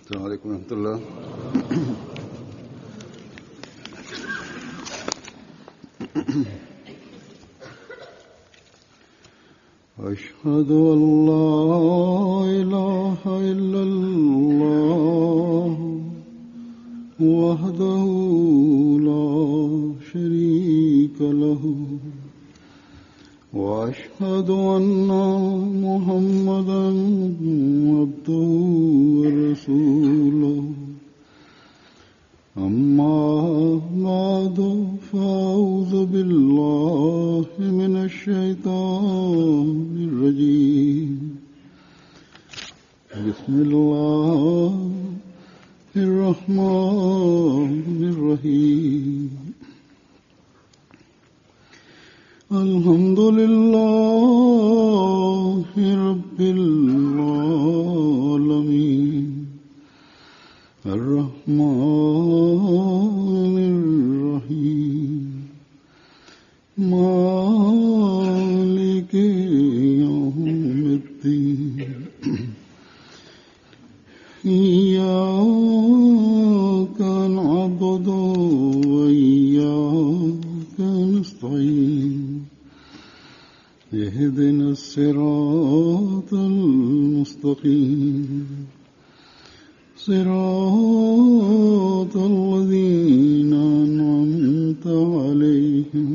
السلام عليكم ورحمة الله. أشهد أن لا إله إلا الله وحده لا شريك له وأشهد أن محمدا عبده ورسوله أما بعد فأعوذ بالله من الشيطان الرجيم بسم الله الرحمن الرحيم الحمد لله رب العالمين الرحمن الرحيم مالك يوم الدين إياك نعبد وإياك نستعين اهدنا الصراط المستقيم صراط الذين أنعمت عليهم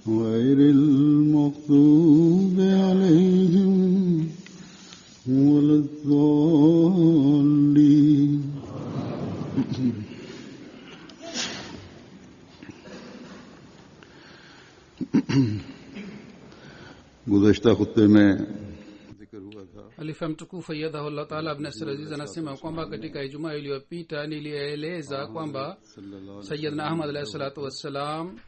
غير المغضوب عليهم ولا الضالين. गुज़श्ता खुतबे में जिक्र हुआ था Khalifa mtukufu ayyadahullah taala Ibn Nasir Aziz anasema kwamba katika Ijumaa iliyopita nilieleza kwamba Sayyidina Ahmad alayhi salatu wassalam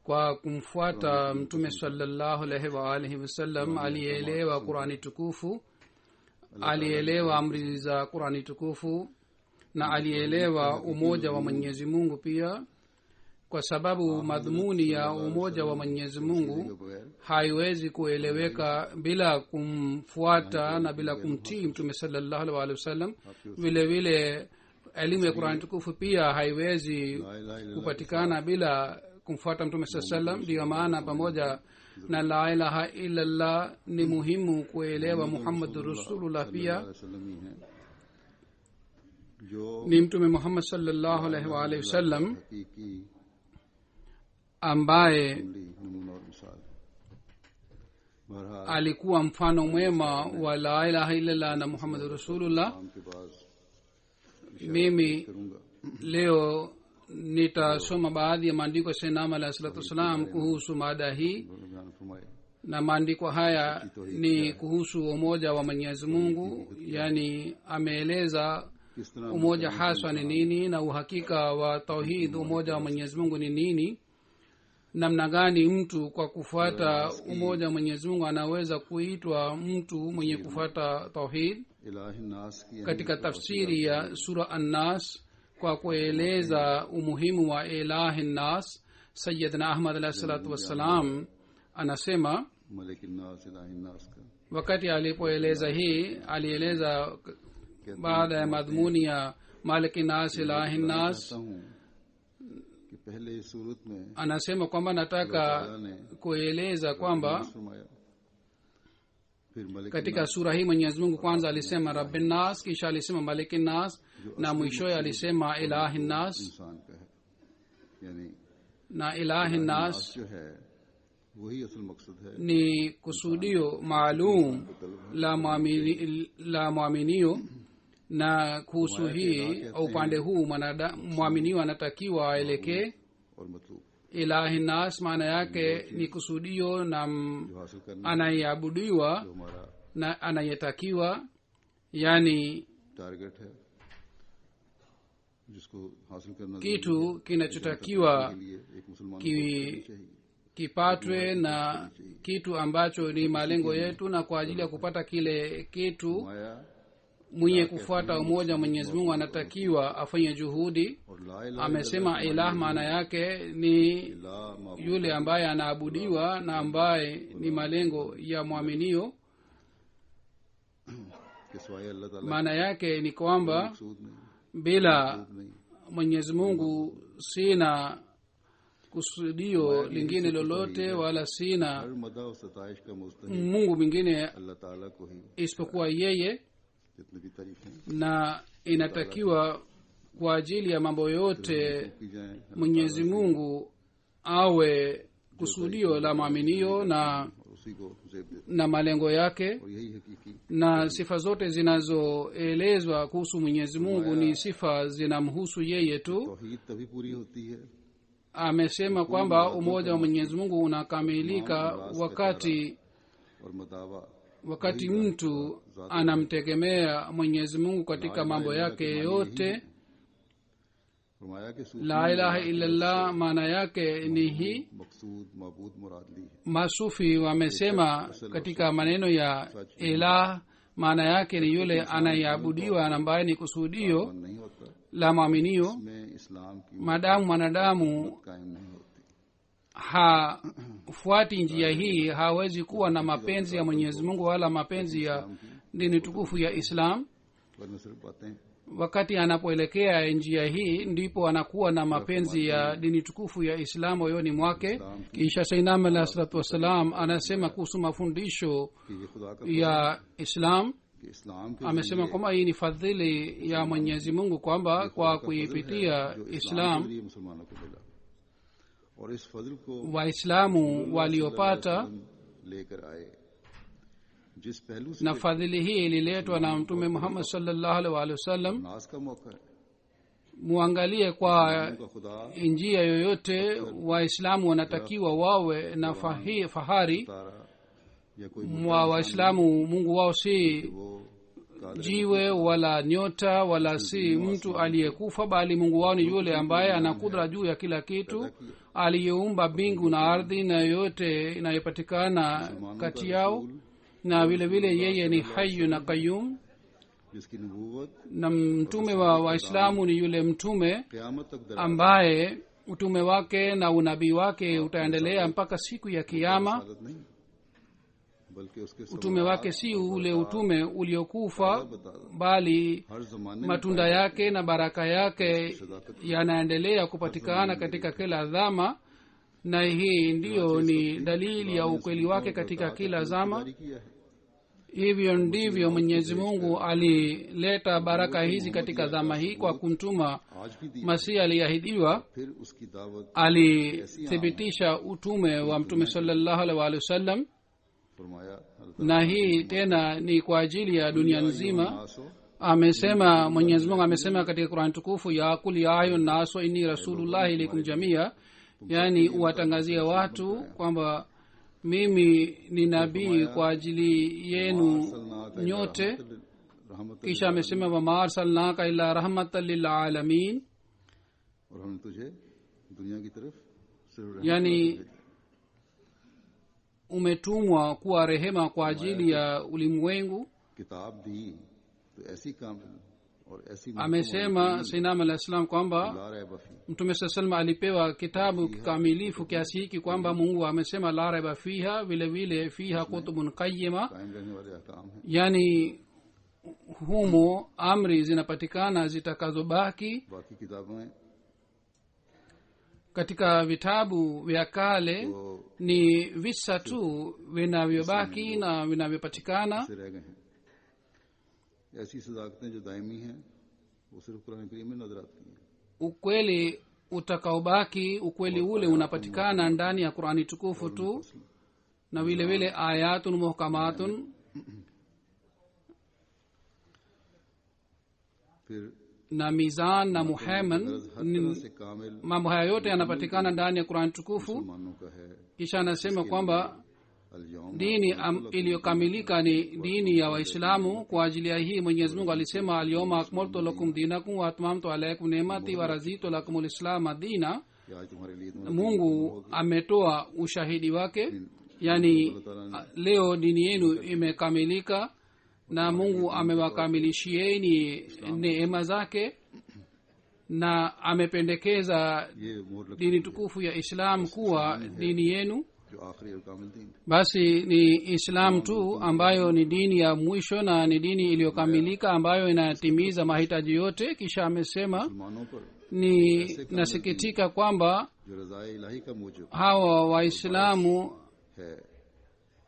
kwa kumfuata Mtume sallallahu alayhi wa alihi wasallam alielewa Qur'ani tukufu, alielewa amri za Qur'ani tukufu na alielewa umoja wa Mwenyezi Mungu pia, kwa sababu madhumuni ya umoja wa Mwenyezi Mungu haiwezi kueleweka bila kumfuata na bila kumtii Mtume sallallahu alaihi wasallam. Vile vile elimu ya Qur'an tukufu pia haiwezi kupatikana bila kumfuata Mtume sallallahu alaihi wasallam. Ndio maana pamoja na la ilaha illa Allah ni muhimu kuelewa Muhammadur Rasulullah pia ni Mtume Muhammad sallallahu alaihi wasallam ambaye alikuwa mfano mwema wa la ilaha illallah na Muhammadur Rasulullah. Mimi leo nitasoma baadhi ya maandiko ya Sayyidina alayhi salatu wasalam kuhusu mada hii, na maandiko haya ni kuhusu umoja wa Mwenyezi Mungu. Yani ameeleza umoja haswa ni nini na uhakika wa tauhid, umoja wa Mwenyezi Mungu ni nini, namna gani mtu kwa kufuata umoja wa Mwenyezi Mungu anaweza kuitwa mtu mwenye kufuata tauhid. Katika tafsiri ya sura An-Nas kwa kueleza umuhimu wa ilahi nas, Sayyidina Ahmad alayhi salatu wassalam anasema wakati alipoeleza hii, alieleza baada ya madhumuni ya maliki nas ilahi nas, anasema kwamba nataka kueleza kwamba katika sura hii Mwenyezi Mungu kwanza alisema rabbin nas, kisha alisema malikin nas, na mwishowe alisema ilahin nas. Na ilahin nas ni kusudio maalum la muaminio, na kuhusu hii upande huu muaminio anatakiwa aelekee. Ilahi nas maana yake ni kusudio na anayeabudiwa na anayetakiwa, yani kitu kinachotakiwa kipatwe na kitu ambacho ni malengo yetu, na kwa ajili ya kupata kile kitu mwenye kufuata umoja wa Mwenyezi Mungu anatakiwa afanye juhudi. Amesema ilah maana yake ni yule ambaye anaabudiwa na ambaye ni malengo ya muaminio. कि सिवाय अल्लाह ताला maana yake ni kwamba मकसूद नहीं, bila नहीं, mwenyezi mungu sina kusudio lingine lolote wala sina हर मदा और सताइश का मुस्तहिक mungu mwingine अल्लाह ताला को ही isipokuwa yeye, जितनी भी तारीफें na inatakiwa kwa ajili ya mambo yote की जाएं mwenyezi mungu awe kusudio la maaminio na और उसी को जेब देते na malengo yake. और यही हकीकी Na sifa zote zinazoelezwa kuhusu mwenyezi mungu ni sifa zinamhusu yeye tu. तौहीद तभी पूरी होती है Amesema kwamba umoja wa mwenyezi mungu unakamilika और मदावा wakati mtu anamtegemea mwenyezi mungu katika mambo yake yote. फरमाया कि सूफी La ilaha illallah maana yake ni hii. मकसूद मबूद मुराद ली है Masufi wamesema katika maneno ya ilah maana yake ni yule anayeabudiwa ambaye ni kusudio और नहीं होता la maaminio. में इस्लाम की Maadamu mwanadamu कायम नहीं होती hafuati njia hii, hawezi kuwa na mapenzi ya mwenyezi mungu wala mapenzi ya dini tukufu ya islam. वरना सिर्फ बातें Wakati anapoelekea njia hii ndipo anakuwa na mapenzi ya dini tukufu ya islam moyoni mwake. Kisha sainam alah salatu wassalam anasema kuhusu mafundisho कि ये खुदा का ya islam, कि इस्लाम के amesema kwamba hii ni fadhili ya mwenyezi mungu kwamba kwa kuipitia जो islam के लिए मुसलमानों को मिला और इस फजल को waislamu waliopata, लेकर आए जिस पहलू से na fadhili hii ililetwa na mtume muhammad sallallahu alaihi wasallam. नाज का मौका है Muangalie kwa उनका खुदा njia yoyote waislamu wanatakiwa wawe na fahari तारा या कोई mwa waislamu. Mungu wao si वो Kader jiwe wala nyota wala si mtu aliyekufa, bali Mungu wao ni yule ambaye ana kudra juu ya kila kitu, aliyeumba mbingu na ardhi na yote inayopatikana kati yao, na vile vile yeye ni hayyu na qayyum. जिसकी नबूवत Na mtume wa waislamu ni yule mtume क़यामत तक दराज ambaye utume wake na unabii wake utaendelea mpaka siku ya kiyama. आदत नहीं बल्कि उसके Utume wake si ule utume uliokufa, bali हर जमाने में matunda yake na baraka yake yanaendelea kupatikana katika kila dhama, na hii ndiyo ni dalili ya ukweli wake katika kila zama. जारी किया है Hivyo ndivyo mwenyezi mungu alileta baraka hizi katika dhama hii kwa kumtuma आज भी दी masihi aliyeahidiwa. फिर उसकी दावत Alithibitisha utume wa mtume sallallahu alaihi wasallam, फरमाया na hii tena ni kwa ajili ya dunia nzima. नासो Amesema mwenyezi mungu amesema katika Qur'an tukufu, ya kul ya ayuhan nasu inni rasulullahi ilaykum jamia, yani uwatangazie watu kwamba mimi ni nabii kwa ajili yenu nyote. रहमत Kisha amesema wama arsalnaka illa rahmatan lil alamin, और हमने तुझे दुनिया की तरफ सिर्फ yani umetumwa kuwa rehema kwa ajili ya ulimwengu. किताब दी तो ऐसी कामिल और ऐसी Amesema sayyidina al-islam kwamba ला रैब फी mtume saa salam alipewa kitabu kikamilifu kiasi hiki kwamba mungu amesema la raiba fiha, vile vile fiha kutubun qayyima, कायम रहने वाले अहकाम हैं yani humo amri zinapatikana zitakazobaki. बाकी किताबें Katika vitabu vya kale तो ni visa tu vinavyobaki na vinavyopatikana. से रह गए हैं ऐसी सदाकतें जो दायमी हैं वो सिर्फ कुरान करीम में नजर आती हैं Ukweli utakaobaki, ukweli ule unapatikana ndani ya Qur'ani tukufu tu, na vile vile ayatun muhkamatun. फिर Na mizan na muhaiman, हर तरह से कामिल mambo haya yote yanapatikana ndani ya Qur'an tukufu. मुसलमानों का है Kisha anasema kwamba अल-यौम dini iliyokamilika ni dini ya Waislamu. Kwa ajili ya hii Mwenyezi Mungu alisema al-yawma akmaltu lakum dinakum wa atmamtu alaykum ni'mati wa raditu lakum al-islam dina. कि आज तुम्हारे लिए Mungu ametoa ushahidi wake, yani leo dini yenu imekamilika, na Mungu amewakamilishieni neema zake, na amependekeza ये मोहर लग dini tukufu ya Islam kuwa dini yenu. जो आखिरी और कामिल दीन है। basi ni islam tu ambayo ni dini ya mwisho na ni dini iliyokamilika ambayo inatimiza mahitaji yote. Kisha amesema मुसलमानों पर ni nasikitika kwamba जो रज़ाए इलाही का मूजब hawa waislamu है,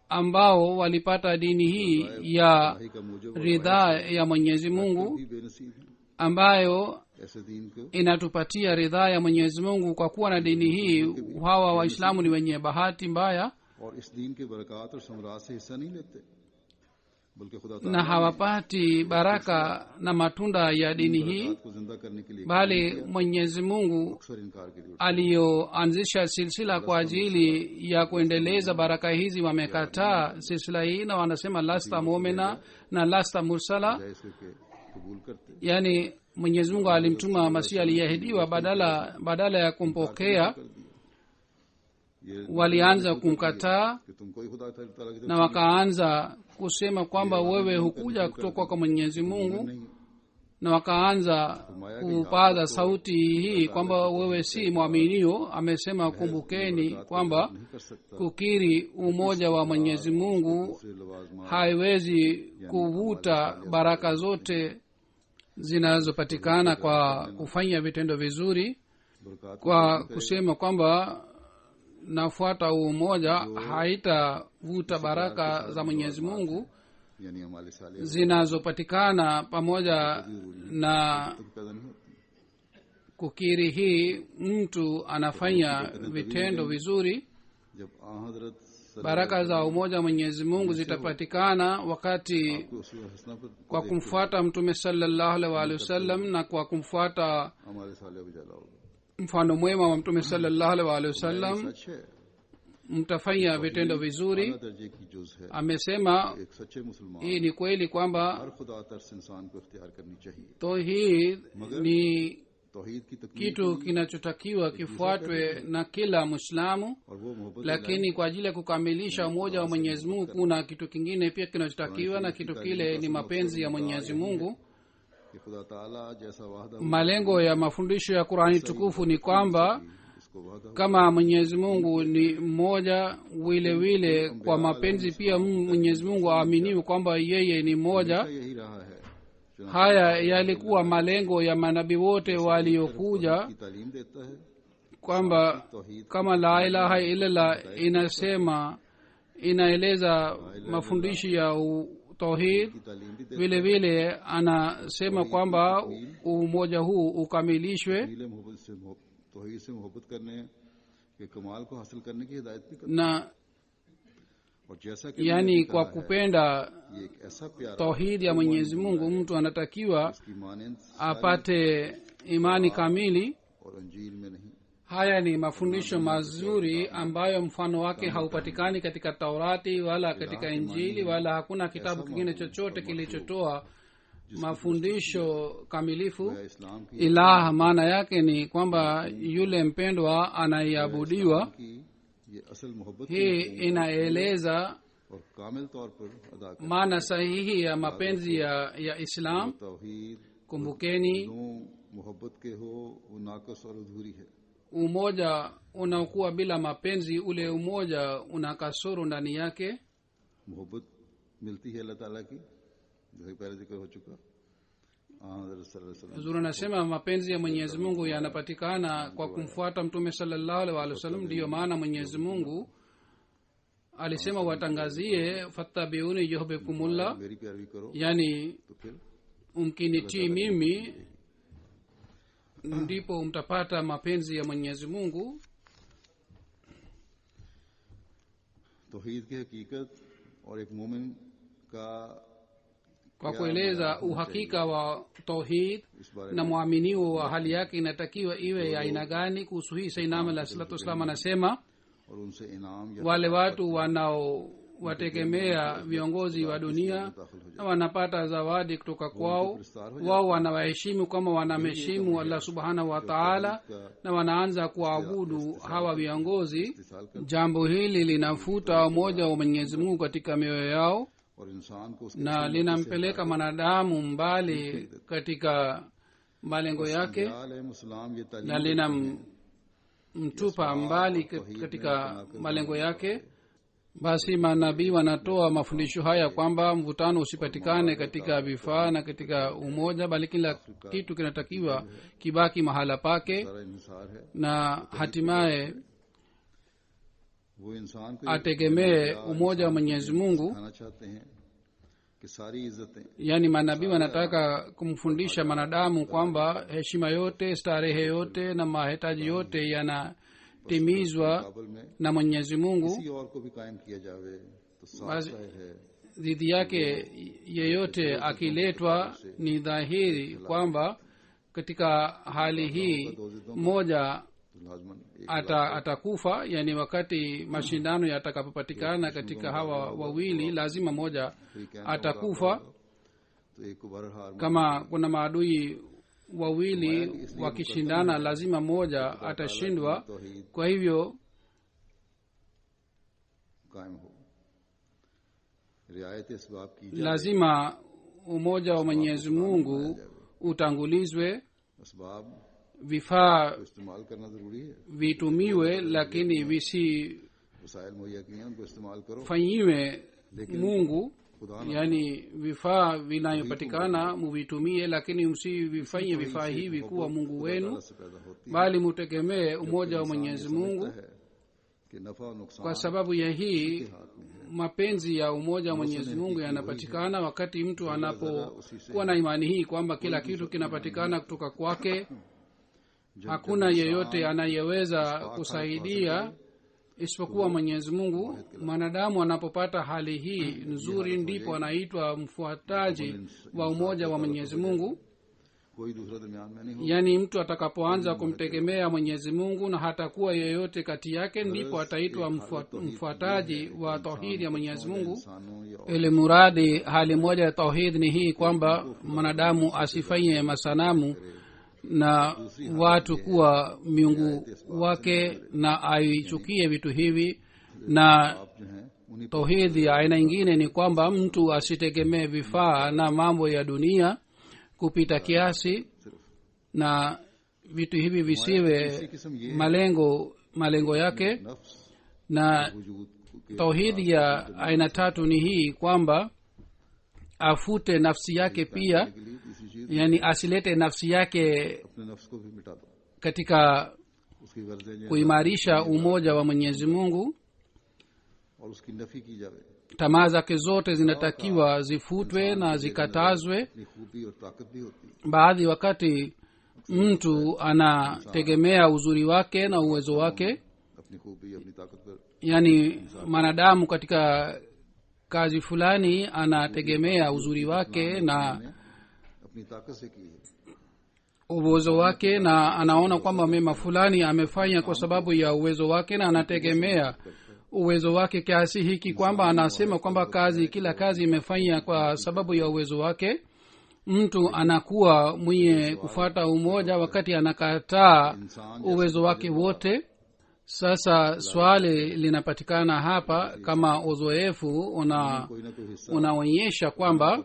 ambao walipata dini hii ya इलाही का मूजब ridhaa ya mwenyezi mungu भी बेनसीब है। ambayo ऐसे दीन को inatupatia ridhaa ya mwenyezi mungu. Kwa kuwa na dini hii hawa waislamu ni wenye bahati mbaya और इस दीन के बरकत और समरात से हिस्सा नहीं लेते, बल्कि खुदा na ताला hawapati baraka na matunda ya dini hii, बरकत को जिंदा करने के लिए bali mwenyezi mungu अक्सर इनकार की जरूरत aliyoanzisha silsila kwa ajili ya kuendeleza baraka hizi wamekataa silsila hii na wanasema lasta mumina na lasta mursala. है इसके कबूल करते yani mwenyezi mungu alimtuma masihi aliyeahidiwa badala ya kumpokea कर दिया। ये walianza kumkataa कि तुम कोई खुदा ताला की na wakaanza kusema kwamba wewe hukuja kutoka kwa mwenyezi mungu, नहीं, na wakaanza kupaza sauti hii kwamba wewe si mwaminio. Amesema kumbukeni kwamba नहीं कर सकता kukiri umoja wa mwenyezi mungu से लवाजमा haiwezi kuvuta baraka zote zinazopatikana kwa kufanya vitendo vizuri. बरकत Kwa kusema kwamba nafuata umoja haitavuta baraka za mwenyezi mungu यानी हमारे साले zinazopatikana pamoja na पैदा नहीं होती। kukiri hii. Mtu anafanya vitendo vizuri, जब हजरत baraka za umoja wa mwenyezi mungu zitapatikana wakati हसना पर kwa kumfuata mtume sallallahu alaihi wasallam na kwa kumfuata हमारे साले भी जला होगा। mfano mwema wa mtume sallallahu alaihi wasallam सच है, mtafanya vitendo vizuri. आला दर्जे की जुज है। Amesema एक सच्चे मुसलमान hii ni kweli kwamba हर खुदा तरस इंसान को इख्तियार करनी चाहिए। tauhid ni तौहीद की तकमील kitu kinachotakiwa kifuatwe na kila mwislamu, और वो मोहब्बत lakini kwa ajili ya kukamilisha umoja wa mwenyezi mungu kuna kitu kingine pia kinachotakiwa, na kitu kile ni mapenzi ya mwenyezi mungu. कि खुदा ताला जैसा वादा Malengo ya mafundisho ya Qur'ani tukufu ni kwamba इसको वादा kama mwenyezi mungu ni mmoja, vile vile kwa mapenzi pia mwenyezi mungu aaminiwe kwamba yeye ni mmoja. यही रहा है। चुनांचे Haya yalikuwa malengo ya manabii wote waliokuja, की तालीम देता है, kwamba तौहीद kama la ilaha illallah inasema inaeleza mafundisho ya tauhid, की तालीम भी देता vile vile anasema kwamba umoja huu ukamilishwe है। तौहीद से मोहब्बत करने के कमाल को हासिल करने की हिदायत भी करता na है। और जैसा कि yani मैंने kwa कहा है, kupenda ये एक ऐसा प्यारा tauhid ya mwenyezi mungu mtu anatakiwa इसकी मानंद apate imani kamili. और अंजील में नहीं। Haya ni mafundisho mazuri ambayo mfano wake haupatikani katika Taurati wala katika Injili, wala hakuna kitabu kingine chochote kilichotoa mafundisho kamilifu. या इस्लाम की Ilah maana yake ni kwamba yule mpendwa anayeabudiwa. की ये असल मोहब्बत Hii inaeleza और कामिल तौर पर अदा कर maana sahihi ya mapenzi ya Islam. तौहीद Kumbukeni, जो मोहब्बत के हो वो नाकस और अधूरी है। umoja unaokuwa bila mapenzi, ule umoja una kasoro ndani yake. मोहब्बत मिलती है अल्लाह ताला की, जैसे पहले जिक्र हो चुका। हज़रत सल्लल्लाहु अलैहि वसल्लम Huzuri anasema mapenzi ya Mwenyezi Mungu yanapatikana kwa kumfuata Mtume sallallahu alaihi wasallam. Ndiyo maana Mwenyezi Mungu alisema watangazie fattabiuni yuhibbukumullah, मेरी प्यारी करो yani तो फिर mkinitii mimi ndipo mtapata mapenzi ya Mwenyezi Mungu. तौहीद की हकीकत और एक मोमिन का Kwa kueleza uhakika wa tauhid इस बारे na mwaminio wa hali yake inatakiwa iwe ya aina gani, kuhusu hii Sayyidina Muhammad sallallahu alaihi wasallam anasema और उनसे इनाम या wale watu wanaowategemea viongozi wa dunia na wanapata zawadi kutoka kwao, wao wanawaheshimu kama wanamheshimu Allah subhanahu wa ta'ala, na wanaanza kuabudu hawa viongozi. Jambo hili linafuta umoja wa Mwenyezi Mungu katika mioyo yao और इंसान को उसके na linampeleka mwanadamu mbali katika malengo yake, मुसलाम ये तालीम na mtupa mbali katika malengo yake. Basi manabii wanatoa mafundisho haya kwamba mvutano usipatikane katika vifaa na katika umoja, bali kila kitu kinatakiwa kibaki mahala pake, na hatimaye ategemee umoja wa Mwenyezi Mungu. yaani manabii wanataka kumfundisha mwanadamu kwamba heshima yote, starehe yote na mahitaji yote yanatimizwa na Mwenyezi Mungu. Dhidi yake yeyote akiletwa, ni dhahiri kwamba katika hali hii moja atakufa. Yani wakati mashindano yatakapopatikana katika hawa wawili, lazima moja atakufa. Kama kuna maadui wawili wakishindana, lazima moja atashindwa. Kwa hivyo lazima umoja wa Mwenyezi Mungu utangulizwe, vifaa vitumiwe, lakini visifanyiwe Mungu. Yani vifaa vinayopatikana muvitumie, lakini msivifanye vifaa hivi kuwa Mungu wenu, bali mutegemee umoja wa Mwenyezi Mungu. Kwa sababu ya hii mapenzi ya umoja wa Mwenyezi Mungu yanapatikana wakati mtu anapokuwa na imani hii kwamba kila kitu kinapatikana kutoka kwake. Hakuna yeyote anayeweza kusaidia isipokuwa Mwenyezi Mungu. Mwanadamu anapopata hali hii nzuri, ndipo anaitwa mfuataji wa umoja wa Mwenyezi Mungu. Yaani mtu atakapoanza kumtegemea Mwenyezi Mungu na hatakuwa yeyote kati yake, ndipo ataitwa mfuataji wa tauhidi ya Mwenyezi Mungu. Ili muradi hali moja ya tauhid ni hii kwamba mwanadamu asifanye masanamu na watu kuwa miungu wake, na aichukie vitu hivi. Na tauhidi ya aina ingine ni kwamba mtu asitegemee vifaa na mambo ya dunia kupita kiasi, na vitu hivi visiwe malengo yake. Na tauhidi ya aina tatu ni hii kwamba afute nafsi yake pia, yani asilete nafsi yake katika kuimarisha umoja wa Mwenyezi Mungu. Tamaa zake zote zinatakiwa zifutwe na zikatazwe. Baadhi wakati mtu anategemea uzuri wake na uwezo wake, yani mwanadamu katika kazi fulani anategemea uzuri wake na uwezo wake, na anaona kwamba mema fulani amefanya kwa sababu ya uwezo wake, na anategemea uwezo wake kiasi hiki kwamba anasema kwamba kila kazi imefanya kwa sababu ya uwezo wake. Mtu anakuwa mwenye kufuata umoja wakati anakataa uwezo wake wote. Sasa swali linapatikana hapa, kama uzoefu unaonyesha kwamba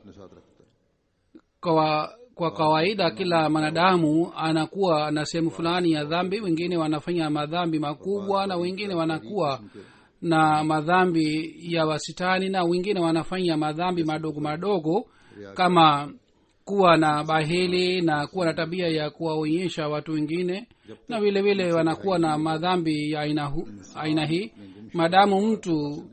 kwa kawaida kila mwanadamu anakuwa na sehemu fulani ya dhambi. Wengine wanafanya madhambi makubwa, na wengine wanakuwa na madhambi ya wasitani, na wengine wanafanya madhambi madogo madogo, kama kuwa na bahili na kuwa na tabia ya kuwaonyesha watu wengine, na vile vile wanakuwa na madhambi ya aina hii. Madamu mtu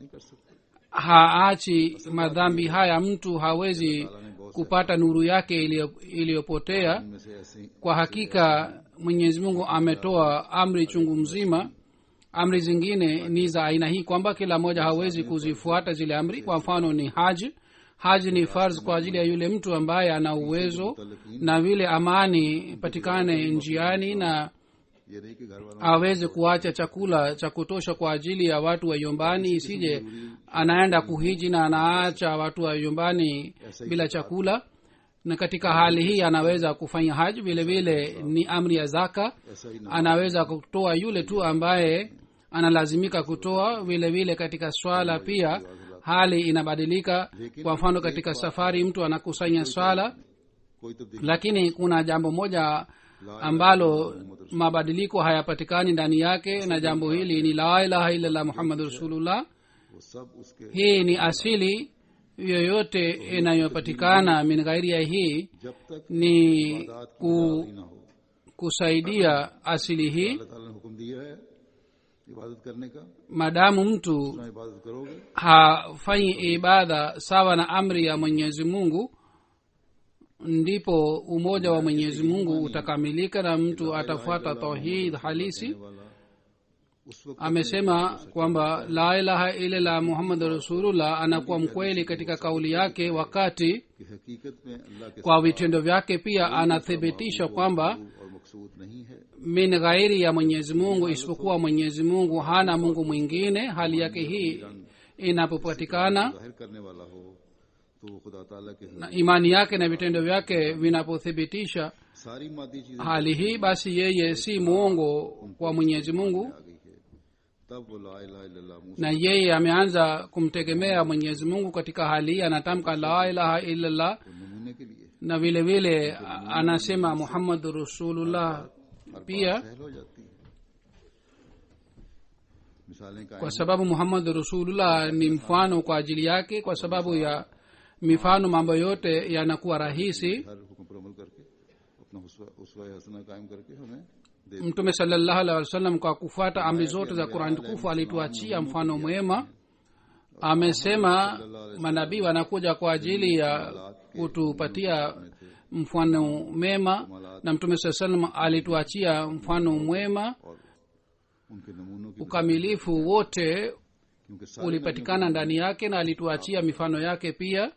haachi madhambi haya, mtu hawezi kupata nuru yake iliyopotea. Kwa hakika Mwenyezi Mungu ametoa amri chungu mzima. Amri zingine ni za aina hii kwamba kila mmoja hawezi kuzifuata zile amri. Kwa mfano ni haji ni farz kwa ajili ya yule mtu ambaye ana uwezo, na vile amani patikane njiani, na aweze kuacha chakula cha kutosha kwa ajili ya watu wa nyumbani. Isije anaenda kuhiji na anaacha watu wa nyumbani bila chakula. Na katika hali hii anaweza kufanya haji. Vile vile ni amri ya zaka, anaweza kutoa yule tu ambaye analazimika kutoa. Vile vile katika swala pia hali inabadilika. Kwa mfano katika safari mtu anakusanya swala, lakini kuna jambo moja ambalo mabadiliko hayapatikani ndani yake, na jambo hili ni la ilaha illallah muhammadu rasulullah. वो सब उसके hii ni asili yoyote inayopatikana min ghairi ya hii जब तक ni इबादत की आज़ादी ना हो। kusaidia asili hii. अल्लाह ताला ने हुक्म दिया है इबादत करने का, maadamu mtu ना इबादत करोगे hafanyi ibada sawa na amri ya mwenyezi mungu, ndipo umoja wa mwenyezi mungu utakamilika na mtu atafuata tauhid halisi. वाला उस वक्त amesema kwamba la ilaha illallah muhammadu rasulullah anakuwa mkweli katika kauli yake wakati की हकीकत में अल्लाह के kwa vitendo vyake pia anathibitisha kwamba और मकसूद नहीं है। min ghairi ya mwenyezi mungu, isipokuwa mwenyezi mungu hana mungu mwingine. hali yake hii inapopatikana जाहिर करने वाला हो तो वो खुदा ताला के na imani yake na vitendo vyake vinapothibitisha सारी मादी चीजें hali hii, basi yeye si mwongo wa mwenyezi mungu, आ गई है। तब वो ला इलाहा इल्लल्लाह मुझ na yeye ameanza kumtegemea mwenyezi mungu. katika hali hii anatamka la ilaha illallah, नमूने के लिए na vile vile anasema muhammadu rasulullah pia, सहल हो जाती है। मिसालें कायम kwa sababu muhammadu rasulullah ni mfano kwa ajili yake. kwa sababu ya mifano mambo yote yanakuwa rahisi. हर हुक्म पर अमल करके अपना उसवा हसना कायम करके हमें दे mtume sallallahu alaihi wasallam kwa kufuata amri zote za qurani tukufu alituachia mfano mwema. amesema manabii wanakuja kwa ajili ya kutupatia mfano mema, na mtume saa salam alituachia mfano mwema. और उनके नमूनों की ukamilifu wote क्योंकि सारे ulipatikana ndani yake, na alituachia mifano yake pia,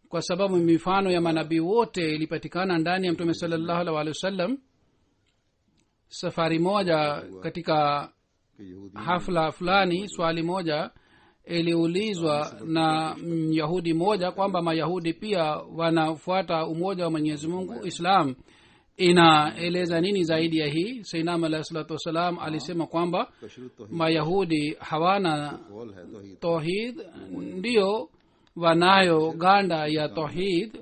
kwa sababu mifano ya manabii wote ilipatikana ndani ya mtume sallallahu alaihi wasallam. safari moja katika के यहूदी hafla fulani, swali moja iliulizwa na myahudi moja kwamba mayahudi pia wanafuata umoja wa mwenyezi mungu, islam inaeleza nini zaidi ya hii? sainam alahi salatu wassalam alisema kwamba कशरुत तौहीद mayahudi hawana Kaul है तौहीद tauhid, ndiyo wanayo ganda ya tauhid,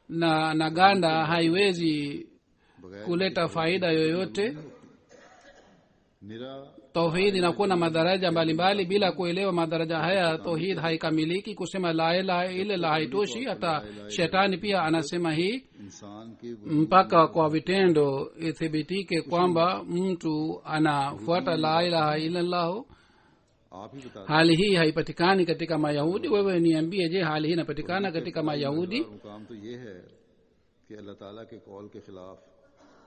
na ganda haiwezi बगैर kuleta faida yoyote. निरा tauhid inakuwa na madaraja mbalimbali. bila kuelewa madaraja haya tauhid haikamiliki. kusema la ilaha illallah haitoshi. hata shetani pia anasema hii, इंसान के mpaka kwa vitendo ithibitike kwamba mtu anafuata la ilaha illallah. आप ही बता hali hii haipatikani katika mayahudi. wewe niambie, je, hali hii inapatikana katika mayahudi? मुकाम तो ये है कि अल्लाह ताला के कौल के खिलाफ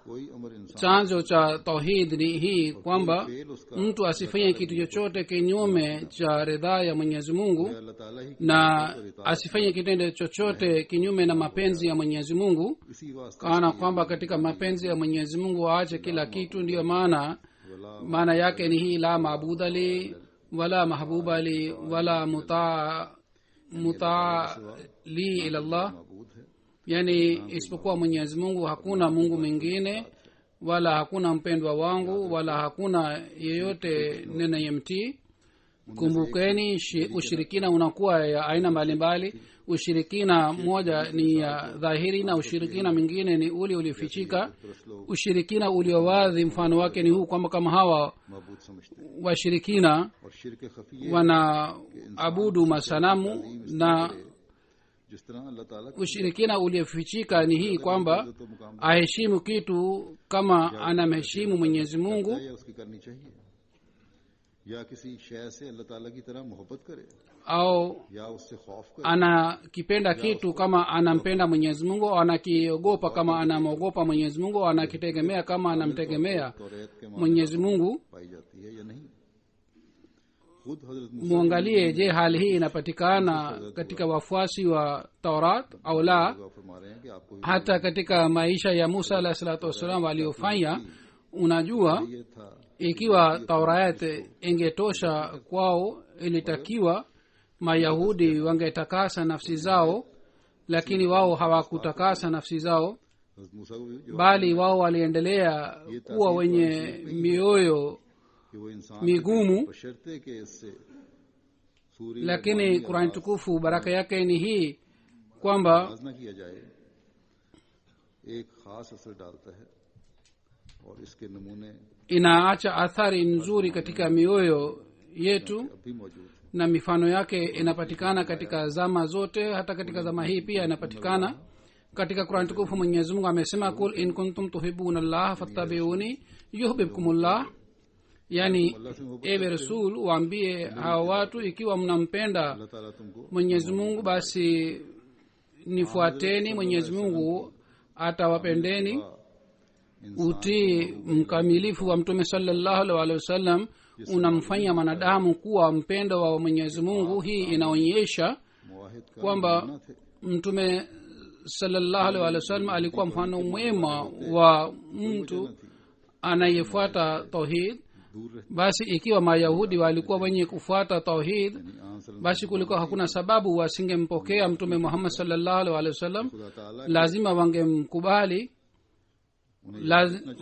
कोई अमर इंसान chanzo cha tauhid ni hii kwamba mtu asifanye kitu chochote kinyume cha ridhaa ya mwenyezi mungu, अल्लाह ताला ही na asifanye kitendo chochote kinyume na mapenzi ya mwenyezi mungu, इसी वास्ते kana kwamba katika mapenzi ya mwenyezi mungu aache kila kitu. ndiyo वला maana yake ni hii, la maabuda li wala mahbuba li wala mutaa li ilallah, मबूद है yani isipokuwa mwenyezi mungu hakuna mungu mwingine, wala hakuna mpendwa wangu, wala hakuna yeyote ninayemtii. kumbukeni ushirikina unakuwa ya aina mbalimbali. ushirikina moja ni ya dhahiri na ushirikina mwingine ni ule uliofichika. ushirikina uliowadhi mfano wake ni huu kwamba kama hawa मबूद समझते हैं washirikina और शिरक खफी wanaabudu masanamu, na जिस तरह अल्लाह ताला ushirikina uliofichika ni hii kwamba तो मुकाम aheshimu kitu kama anamheshimu mwenyezi mungu, या उसकी करनी चाहिए, या किसी शय से अल्लाह ताला की तरह मोहब्बत करे au या उससे खौफ करे anakipenda kitu kama anampenda mwenyezi mungu, au anakiogopa kama anamwogopa mwenyezi mungu, au anakitegemea kama anamtegemea तो रेत के मां mwenyezi mungu. पाई जाती है या नहीं। खुद हजरत मूसा mwangalie, je, hali hii inapatikana katika wafuasi wa taurat au la? फरमा रहे हैं कि आपको hata katika maisha ya musa alahi salatu wassalam waliofanya, unajua ये था ikiwa taurat ingetosha kwao, ilitakiwa mayahudi wangetakasa nafsi zao, lakini wao hawakutakasa nafsi zao, हजरत मूसा को भी bali wao waliendelea kuwa wenye mioyo कि वो इंसान migumu. बशर्ते के इससे सूर्य lakini kurani tukufu baraka yake ni hii kwamba ना किया जाए एक खास असर डालता है और इसके नमूने inaacha athari nzuri katika mioyo yetu अब भी मौजूद है. na mifano yake inapatikana katika zama zote, hata katika zama hii pia inapatikana. Katika Qur'an tukufu Mwenyezi Mungu amesema, kul in kuntum tuhibbuna Allah fattabi'uni yuhibbukumullah, yani ewe Rasul waambie hawa watu, ikiwa mnampenda अल्लाह ताला तुमको Mwenyezi Mungu basi nifuateni, Mwenyezi Mungu atawapendeni. Utii mkamilifu wa Mtume sallallahu alaihi wasallam unamfanya mwanadamu kuwa mpendo wa Mwenyezi Mungu. Hii inaonyesha मुवाहिद का kwamba नमूना थे. Mtume sallallahu alaihi wasallam alikuwa mfano mwema wa mtu anayefuata tauhid. दूर रह Basi ikiwa Mayahudi walikuwa wenye kufuata tauhid, answer basi kulikuwa hakuna sababu wasingempokea Mtume Muhammad sallallahu alaihi wasallam, खुदा ताला lazima wangemkubali.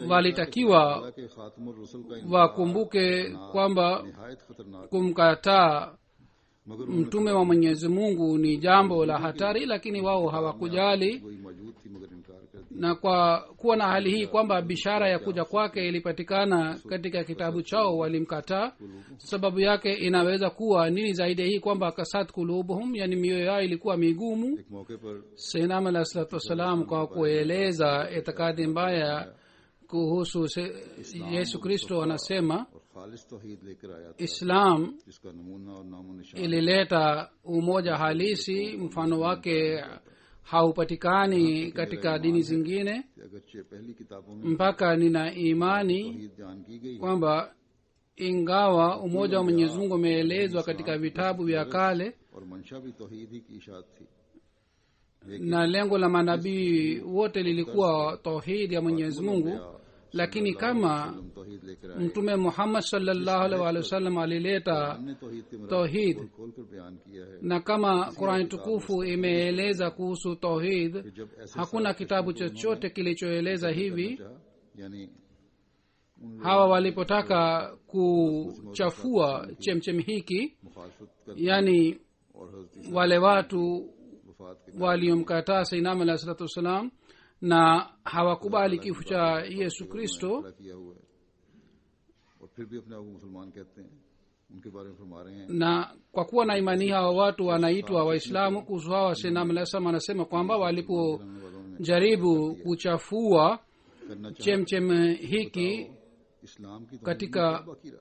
Walitakiwa के खातमुर रसूल का wakumbuke kwamba निहायत खतरनाक, kumkataa मगर mtume wa Mwenyezi Mungu ni jambo la hatari, lakini wao hawakujali. वही मौजूद थी मगर इनकार कर दिया. Na kwa kuwa na hali hii kwamba bishara ya kuja kwake ilipatikana katika kitabu chao, walimkataa. Sababu yake inaweza kuwa nini zaidi ya hii, kwamba kasat kulubuhum, yani mioyo yao ilikuwa migumu. एक मौके पर Sayyidina alayhi salatu wassalam kwa kueleza itikadi mbaya kuhusu Yesu Kristo anasema, और खालिस तौहीद लेकर आया था Islam जिसका नमूना और नामो निशान ilileta umoja halisi, mfano wake haupatikani katika dini zingine. अगरचे पहली किताबों में Mpaka nina imani तौहीद बयान की गई kwamba ingawa umoja wa Mwenyezi Mungu umeelezwa katika vitabu vya kale और मंशा भी तौहीद ही की इशात थी, na lengo la manabii wote lilikuwa tauhid ya Mwenyezi Mungu, lakini kama हम तौहीद लेकर आए. Mtume Muhammad sallallahu alaihi wasallam alileta हमने तौहीद के मराहल tauhid, खोल कर बयान किया है na kama Qur'ani tukufu imeeleza kuhusu tauhid, कि जब ऐसे hakuna kitabu chochote kilichoeleza hivi. चाहा, यानी Hawa walipotaka kuchafua chemchem hiki, मुखालफत कर yani और हजरत wale watu वफात के waliomkataa Sayyidina alayhi salatu wassalam na hawakubali kifo cha Yesu Kristo, खड़ा किया हुआ है और फिर भी अपने आप को मुसलमान कहते हैं, उनके बारे में फरमा रहे हैं na kwa kuwa na imani hawa watu wanaitwa Waislamu. Kuhusu hawa Sayyidina alayhi salam anasema kwamba walipojaribu kuchafua करना चाह chemchem hiki इस्लाम की katika बाकी रहा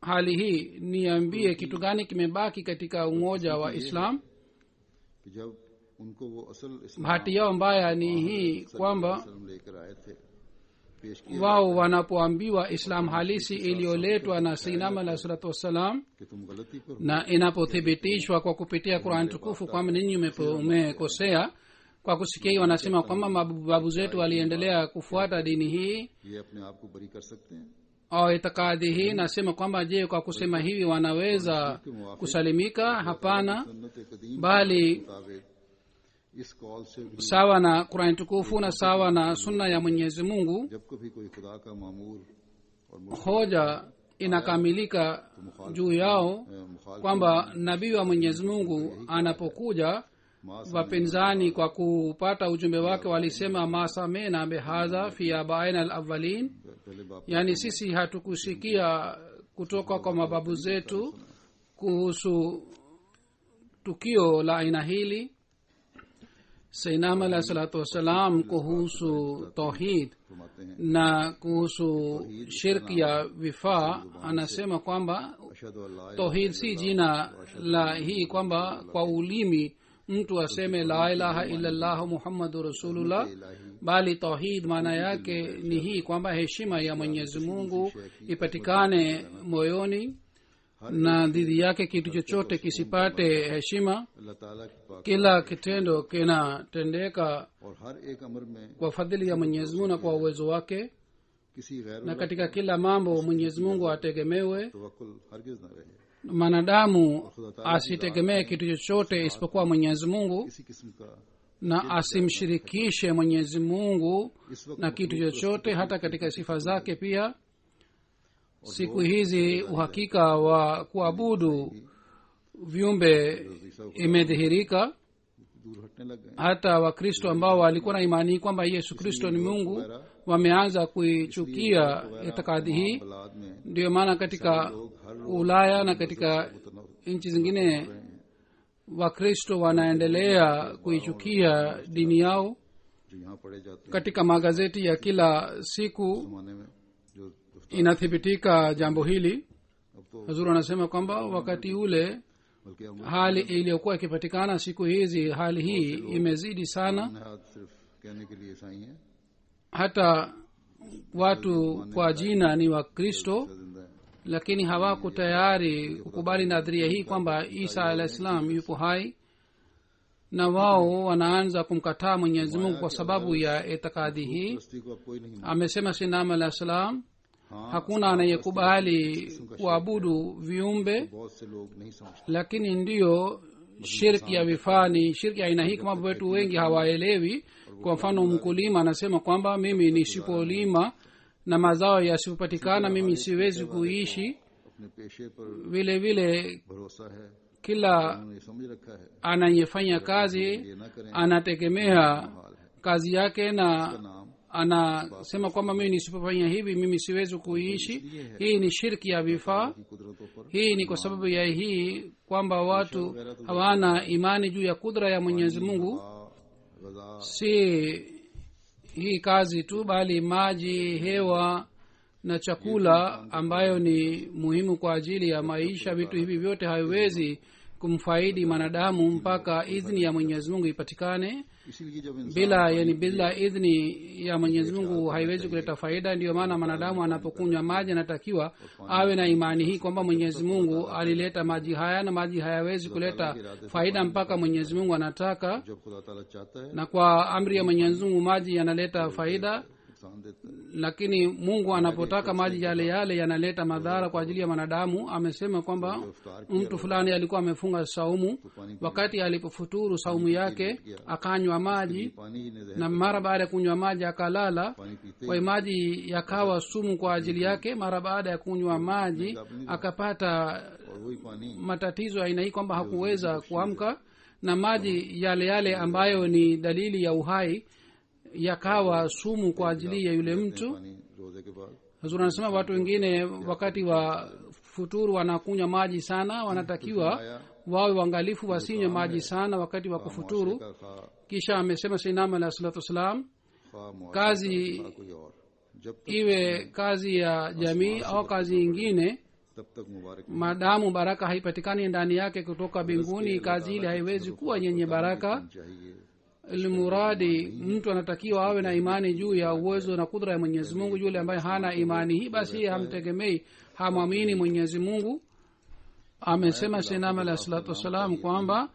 hali hii, niambie kitu gani kimebaki katika umoja wa Islam? कि जब उनको वो असल इस्लाम Bahati yao mbaya ni hii kwamba सल्लम लेकर आए थे, पेश किया wao wanapoambiwa Islam halisi iliyoletwa na Sayyidina alayhi salatu wassalam, कि तुम गलती पर हो, na inapothibitishwa kwa kupitia Qur'an tukufu kwamba ninyi umekosea, kwa kusikia hii wanasema kwamba mababu zetu waliendelea kufuata dini hii ये अपने आप को बरी कर सकते हैं. au itikadi hii. Nasema kwamba je, kwa kusema hivi wanaweza kusalimika? Hapana, सुन्नत कदीम bali के मुताबिक इस कॉल से भी sawa na Qur'an tukufu na sawa na sunna ya Mwenyezi Mungu, जब कभी कोई खुदा का मामूर और hoja inakamilika juu yao मुखालिफ kwamba nabii wa Mwenyezi Mungu anapokuja, wapinzani kwa kupata ujumbe wake walisema, masamena bihadha fi abaina alawalin, पहले बाप yani sisi hatukusikia kutoka kwa mababu zetu kuhusu tukio la aina hili. Sayyidina alayhi salatu wassalam kuhusu tauhid फरमाते हैं na kuhusu shirki ya vifaa anasema kwamba अशहदु Allah tauhid si jina la hii kwamba kwa ulimi mtu aseme la ilaha illallah muhammadu rasulullah, bali tauhid maana yake ni hii kwamba heshima ya Mwenyezi Mungu ipatikane moyoni na dhidi yake kitu chochote kisipate heshima. अल्लाह ताला की पाक Kila kitendo kinatendeka और हर एक अमर में kwa fadhili ya Mwenyezi Mungu na kwa uwezo wake, किसी गैर na katika kila mambo Mwenyezi Mungu ategemewe. तवक्कुल हरगिज न रहे. Mwanadamu asitegemee kitu chochote isipokuwa Mwenyezi Mungu, किसी किस्म का na asimshirikishe Mwenyezi Mungu na kitu chochote, hata katika sifa zake pia. Siku hizi uhakika wa kuabudu viumbe imedhihirika. दूर हटने लग गए hata wakristo ambao walikuwa na imani kwamba yesu kristo ni mungu wameanza kuichukia itikadi hii. औलाद में ndiyo maana katika ulaya na katika nchi zingine wakristo wanaendelea kuichukia dini yao. जो यहाँ पढ़े जाते हैं katika magazeti ya kila siku जमाने में जो inathibitika jambo hili. अब तो Hazur anasema kwamba wakati ule बल्कि अब hali iliyokuwa ikipatikana siku hizi hali hii imezidi sana. हाथ सिर्फ कहने के लिए ईसाई हैं hata watu kwa jina ni wakristo जिंदा है lakini hawako tayari kukubali nadharia hii kwamba isa alah salam yupo hai, na wao wanaanza kumkataa mwenyezi mungu kwa sababu ya itikadi hii. बस्ती को अब कोई नहीं amesema sinam alah salam hakuna anayekubali kuabudu viumbe, बहुत से लोग नहीं समझते lakini ndiyo shirki ya vifani shirki ya aina hii kama wetu wengi hawaelewi. kwa mfano mkulima anasema kwamba mimi nisipolima na mazao yasipopatikana mimi siwezi kuishi. अपने पेशे पर vile vile भरोसा है kila उन्होंने ये समझ रखा है anayefanya kazi ये ना करें anategemea kazi yake na नाम anasema kwamba mimi nisipofanya hivi mimi siwezi kuishi. hii ni shirki ya vifaa. की कुदरतों पर hii ni kwa sababu ya hii kwamba watu hawana imani juu ya kudra ya mwenyezi mungu. गजा si hii kazi tu bali maji, hewa na chakula ambayo ni muhimu kwa ajili ya maisha. vitu hivi vyote haviwezi kumfaidi mwanadamu mpaka idhni ya mwenyezi mungu ipatikane. इसीलिए जब इंसान bila idhni ya mwenyezi mungu haiwezi kuleta faida. ndiyo maana mwanadamu anapokunywa maji anatakiwa awe na imani hii kwamba mwenyezi mungu alileta maji haya na maji hayawezi kuleta faida mpaka mwenyezi mungu anataka, जब खुदा ताला चाहता है na kwa amri ya mwenyezi mungu maji yanaleta faida, नुकसान देता है lakini mungu anapotaka maji yale yale yanaleta madhara kwa ajili ya mwanadamu. amesema kwamba mtu fulani alikuwa amefunga saumu, wakati alipofuturu saumu yake akanywa maji, पानी ने na mara baada ya kunywa maji akalala. पानी पीते kwa maji yakawa sumu kwa ajili yake. mara baada ya kunywa maji akapata और वही पानी matatizo aina hii kwamba hakuweza kuamka, na maji yale yale ambayo ni dalili ya uhai yakawa sumu kwa ajili ya yule mtu. पानी रोजे के बाद Hazur anasema watu wengine wakati wa futuru wanakunywa maji sana, wanatakiwa wawe waangalifu wasinywe maji sana wakati wa kufuturu. का खा kisha amesema sayyidina alayhi salatu wassalam खा मुआशरा kazi का कोई और जब तक iwe kazi ya jamii au kazi ingine, तब तक मुबारक maadamu baraka haipatikani ndani yake kutoka mbinguni, kazi ile haiwezi kuwa yenye baraka. चाहिए ilmuradi mtu anatakiwa awe na imani juu ya uwezo na kudra ya mwenyezi mungu. yule ambaye hana imani hii basi hamtegemei, hamwamini mwenyezi mungu. amesema sayyidina alayhi salatu wassalam kwamba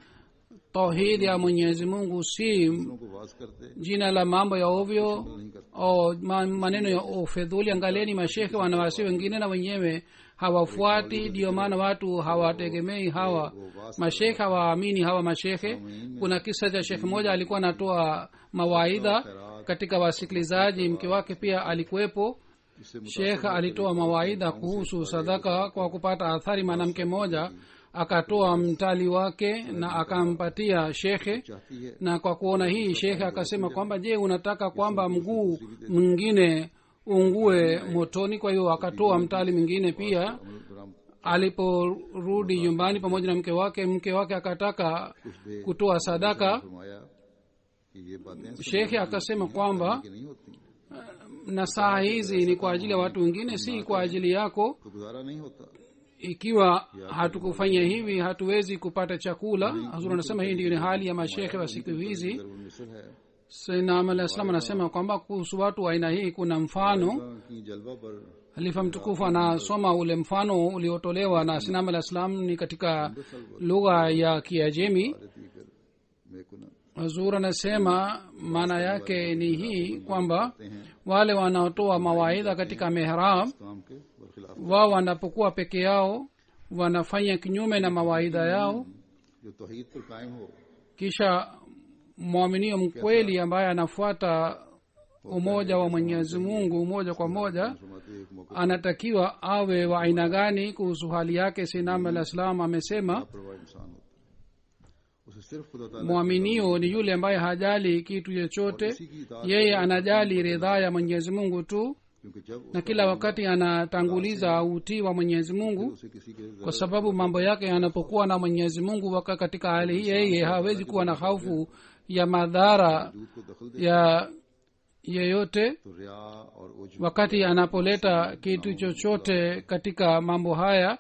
tauhid ya mwenyezi mungu si को वाज करते jina la mambo ya ovyo नहीं करते au maneno ya ufedhuli. angalieni mashekhe wanawasi wengine na wenyewe hawafuati. ndiyo maana watu hawategemei hawa mashekhe, hawaamini hawa mashekhe. kuna kisa cha shekhe moja alikuwa anatoa mawaidha katika wasikilizaji, mke wake pia alikuwepo. इससे shekhe alitoa mawaidha kuhusu sadaka. kwa kupata athari mwanamke mmoja akatoa mtali wake na akampatia shekhe, चाहती है na kwa kuona hii shekhe akasema kwamba je, unataka kwamba mguu mwingine ungue motoni? kwa hiyo akatoa mtali mwingine pia. aliporudi nyumbani pamoja na mke wake akataka kutoa sadaka. फरमाया कि ये बातें shekhe akasema kwamba कि नहीं होती na saa hizi ni kwa ajili ya watu wengine, si kwa ajili yako. तो गुजारा नहीं होता ikiwa hatukufanya hivi hatuwezi kupata chakula. Hazur anasema hii ndio ni hali ya mashekhe wa siku hizi. मिस्र है sayyidina alayhi salam anasema kwamba kuhusu watu wa aina hii kuna mfano. कि जलवा पर halifa mtukufu anasoma ule mfano uliotolewa na sayyidina alayhi salam ni katika lugha ya Kiajemi. रहती कर मैं कुना Hazur anasema maana yake ni hii kwamba wale wanaotoa mawaidha katika mihrab काम के बरखिलाफ wao wanapokuwa peke yao wanafanya kinyume na mawaidha yao. जो तौहीद पर कायम हो kisha mwaminio mkweli ambaye anafuata umoja wa mwenyezi mungu moja kwa moja फरमाते एक मौके anatakiwa awe wa aina gani? kuhusu hali yake sayyidina alayhi salam amesema पर इंसान होता है उसे सिर्फ खुदा ताला mwaminio ni yule ambaye hajali kitu chochote, yeye anajali ridhaa ya mwenyezi mungu tu, क्योंकि जब na kila wakati anatanguliza utii wa mwenyezi mungu, उसे किसी के kwa sababu mambo yake yanapokuwa na mwenyezi mungu. Waka katika hali hii yeye hawezi kuwa na hofu ya madhara दूध को दखल दे ya yeyote. तो रिया और उजू Wakati anapoleta kitu chochote katika mambo haya,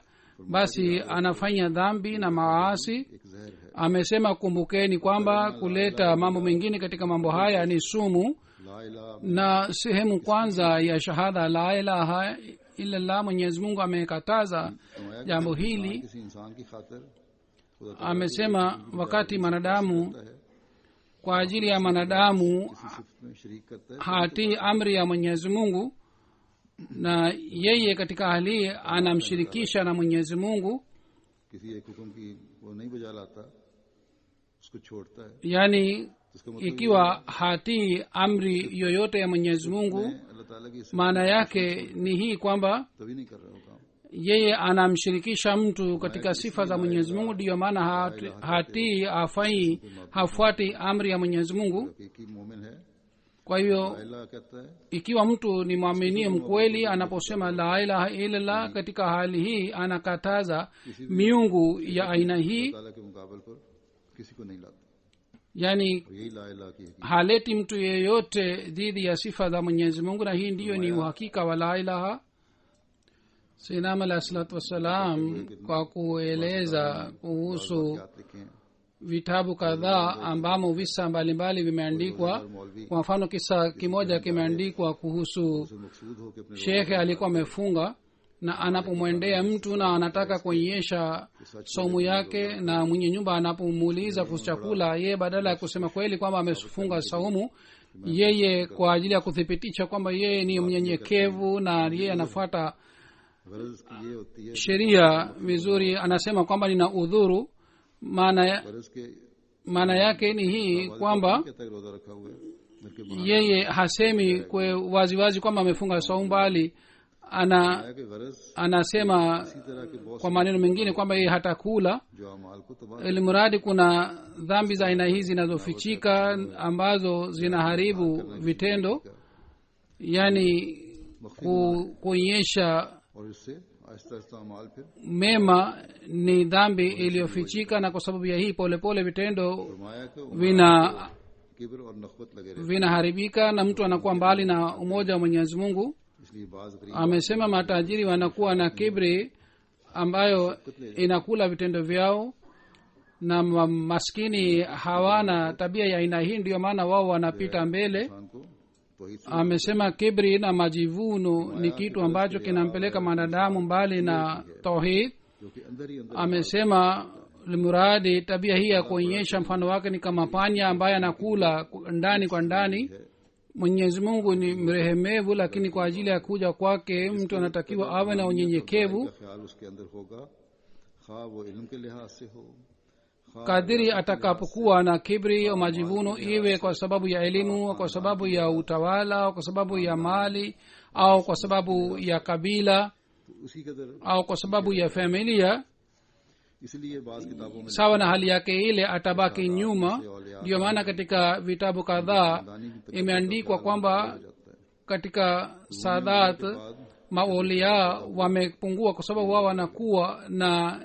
basi anafanya dhambi na maasi. एक जहर है। Amesema, kumbukeni kwamba kuleta mambo mengine katika mambo haya ni sumu, ला इलाहा na sehemu kwanza ya shahada la ilaha illallah Mwenyezi Mungu amekataza jambo hili. किसी इंसान की खातिर खुदा ताला Amesema wakati mwanadamu है, kwa ajili ya mwanadamu किसी सिफत में शरीक करता है, hatii amri ya Mwenyezi Mungu, na yeye katika hali hii anamshirikisha na Mwenyezi Mungu, किसी एक हुक्म की वो नहीं बजा लाता, उसको छोड़ता है, yani इसका मतलब ikiwa hatii amri yoyote ya Mwenyezi Mungu, अल्लाह ताला की सिफत maana yake ni hii kwamba तभी नहीं कर रहा वो काम। yeye anamshirikisha mtu katika sifa za Mwenyezi Mungu. Ndiyo maana hatii hafuati amri ya Mwenyezi Mungu. हकीकी मोमिन है, Kwa hiyo अल्लाह कहता है ikiwa mtu ni mwamini mkweli, anaposema la ilaha illallah, katika hali hii anakataza miungu ya aina hii, ताला के मुकाबले पर किसी को नहीं लाता, yani और यही ला इलाहा की हकीकत haleti mtu yeyote dhidi ya sifa za Mwenyezi Mungu, na hii ndiyo ni uhakika wa la ilaha. Sayyidina alayhi salatu wassalam kwa kueleza kuhusu याद लिखे vitabu kadhaa ambamo visa mbalimbali vimeandikwa. Kwa mfano, kisa kimoja kimeandikwa kuhusu तो मकसूद हो कि अपने shekhe alikuwa amefunga, na anapomwendea mtu na anataka kuonyesha saumu yake, na mwenye nyumba anapomuuliza kuhusu chakula, yeye badala ya kusema kweli kwamba amefunga saumu, yeye kwa ajili ya kuthibitisha kwamba yeye ni mnyenyekevu na yeye anafuata गरज की ये होती है, sheria vizuri, anasema kwamba nina udhuru. गरज के Maana yake ni hii kwamba कहता है रोजा रखा हुआ है, घर के बाहर yeye hasemi kwe waziwazi kwamba amefunga saumu, bali आया कि गरज anasema इसी तरह के बहुत kwa maneno mengine kwamba yeye hatakula, जो अमाल को तबाह ilimradi kuna dhambi za aina hizi zinazofichika ambazo zinaharibu vitendo, yani kuonyesha और इससे आहिस्ता आहिस्ता अमाल फिर mema ni dhambi iliyofichika, na kwa sababu ya hii polepole vitendo फरमाया कि vina किब्र और नखवत लगे रहे, vinaharibika na mtu anakuwa mbali na umoja wa Mwenyezi Mungu. इसलिए बाज गरीब Amesema matajiri wanakuwa na kibri ambayo inakula vitendo vyao, na maskini hawana tabia ya aina hii, ndio maana wao wanapita mbele. इंसान को तौहीद से Amesema kibri na majivuno ni kitu ambacho kinampeleka mwanadamu mbali na tauhid. जो कि अंदर ही अंदर Amesema limuradi tabia hii ya kuonyesha mfano wake ni kama panya ambaye anakula ndani kwa ndani. Mwenyezi Mungu ni mrehemevu, lakini kwa ajili ya kuja kwake mtu anatakiwa awe na unyenyekevu. का ख्याल उसके अंदर होगा, खा वो इल्म के लिहाज से हो, Kadiri atakapokuwa na kibri au majivuno, iwe kwa sababu ya elimu au kwa sababu ya utawala au kwa sababu ya mali au kwa sababu ya kabila तो उसी कदर au kwa sababu ya familia, इसलिए बाज किताबों में sawa na hali yake ile atabaki nyuma. Ndio maana katika vitabu kadhaa imeandikwa kwamba जाता है katika Sadat maulia wamepungua, kwa sababu wao wanakuwa na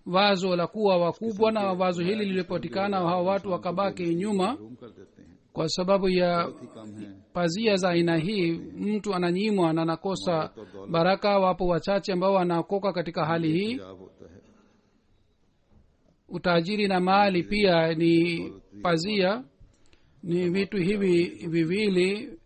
wazo la kuwa wakubwa, na wazo hili lilipotikana hawa watu wakabaki nyuma. Room कर देते हैं, Kwa sababu ya बहुत ही कम है, pazia za aina hii mtu ananyimwa na anakosa baraka. Wapo wachache ambao wanaokoka katika hali hii. हिजाब होता है, Utajiri na mali pia ni pazia. Ni vitu hivi viwili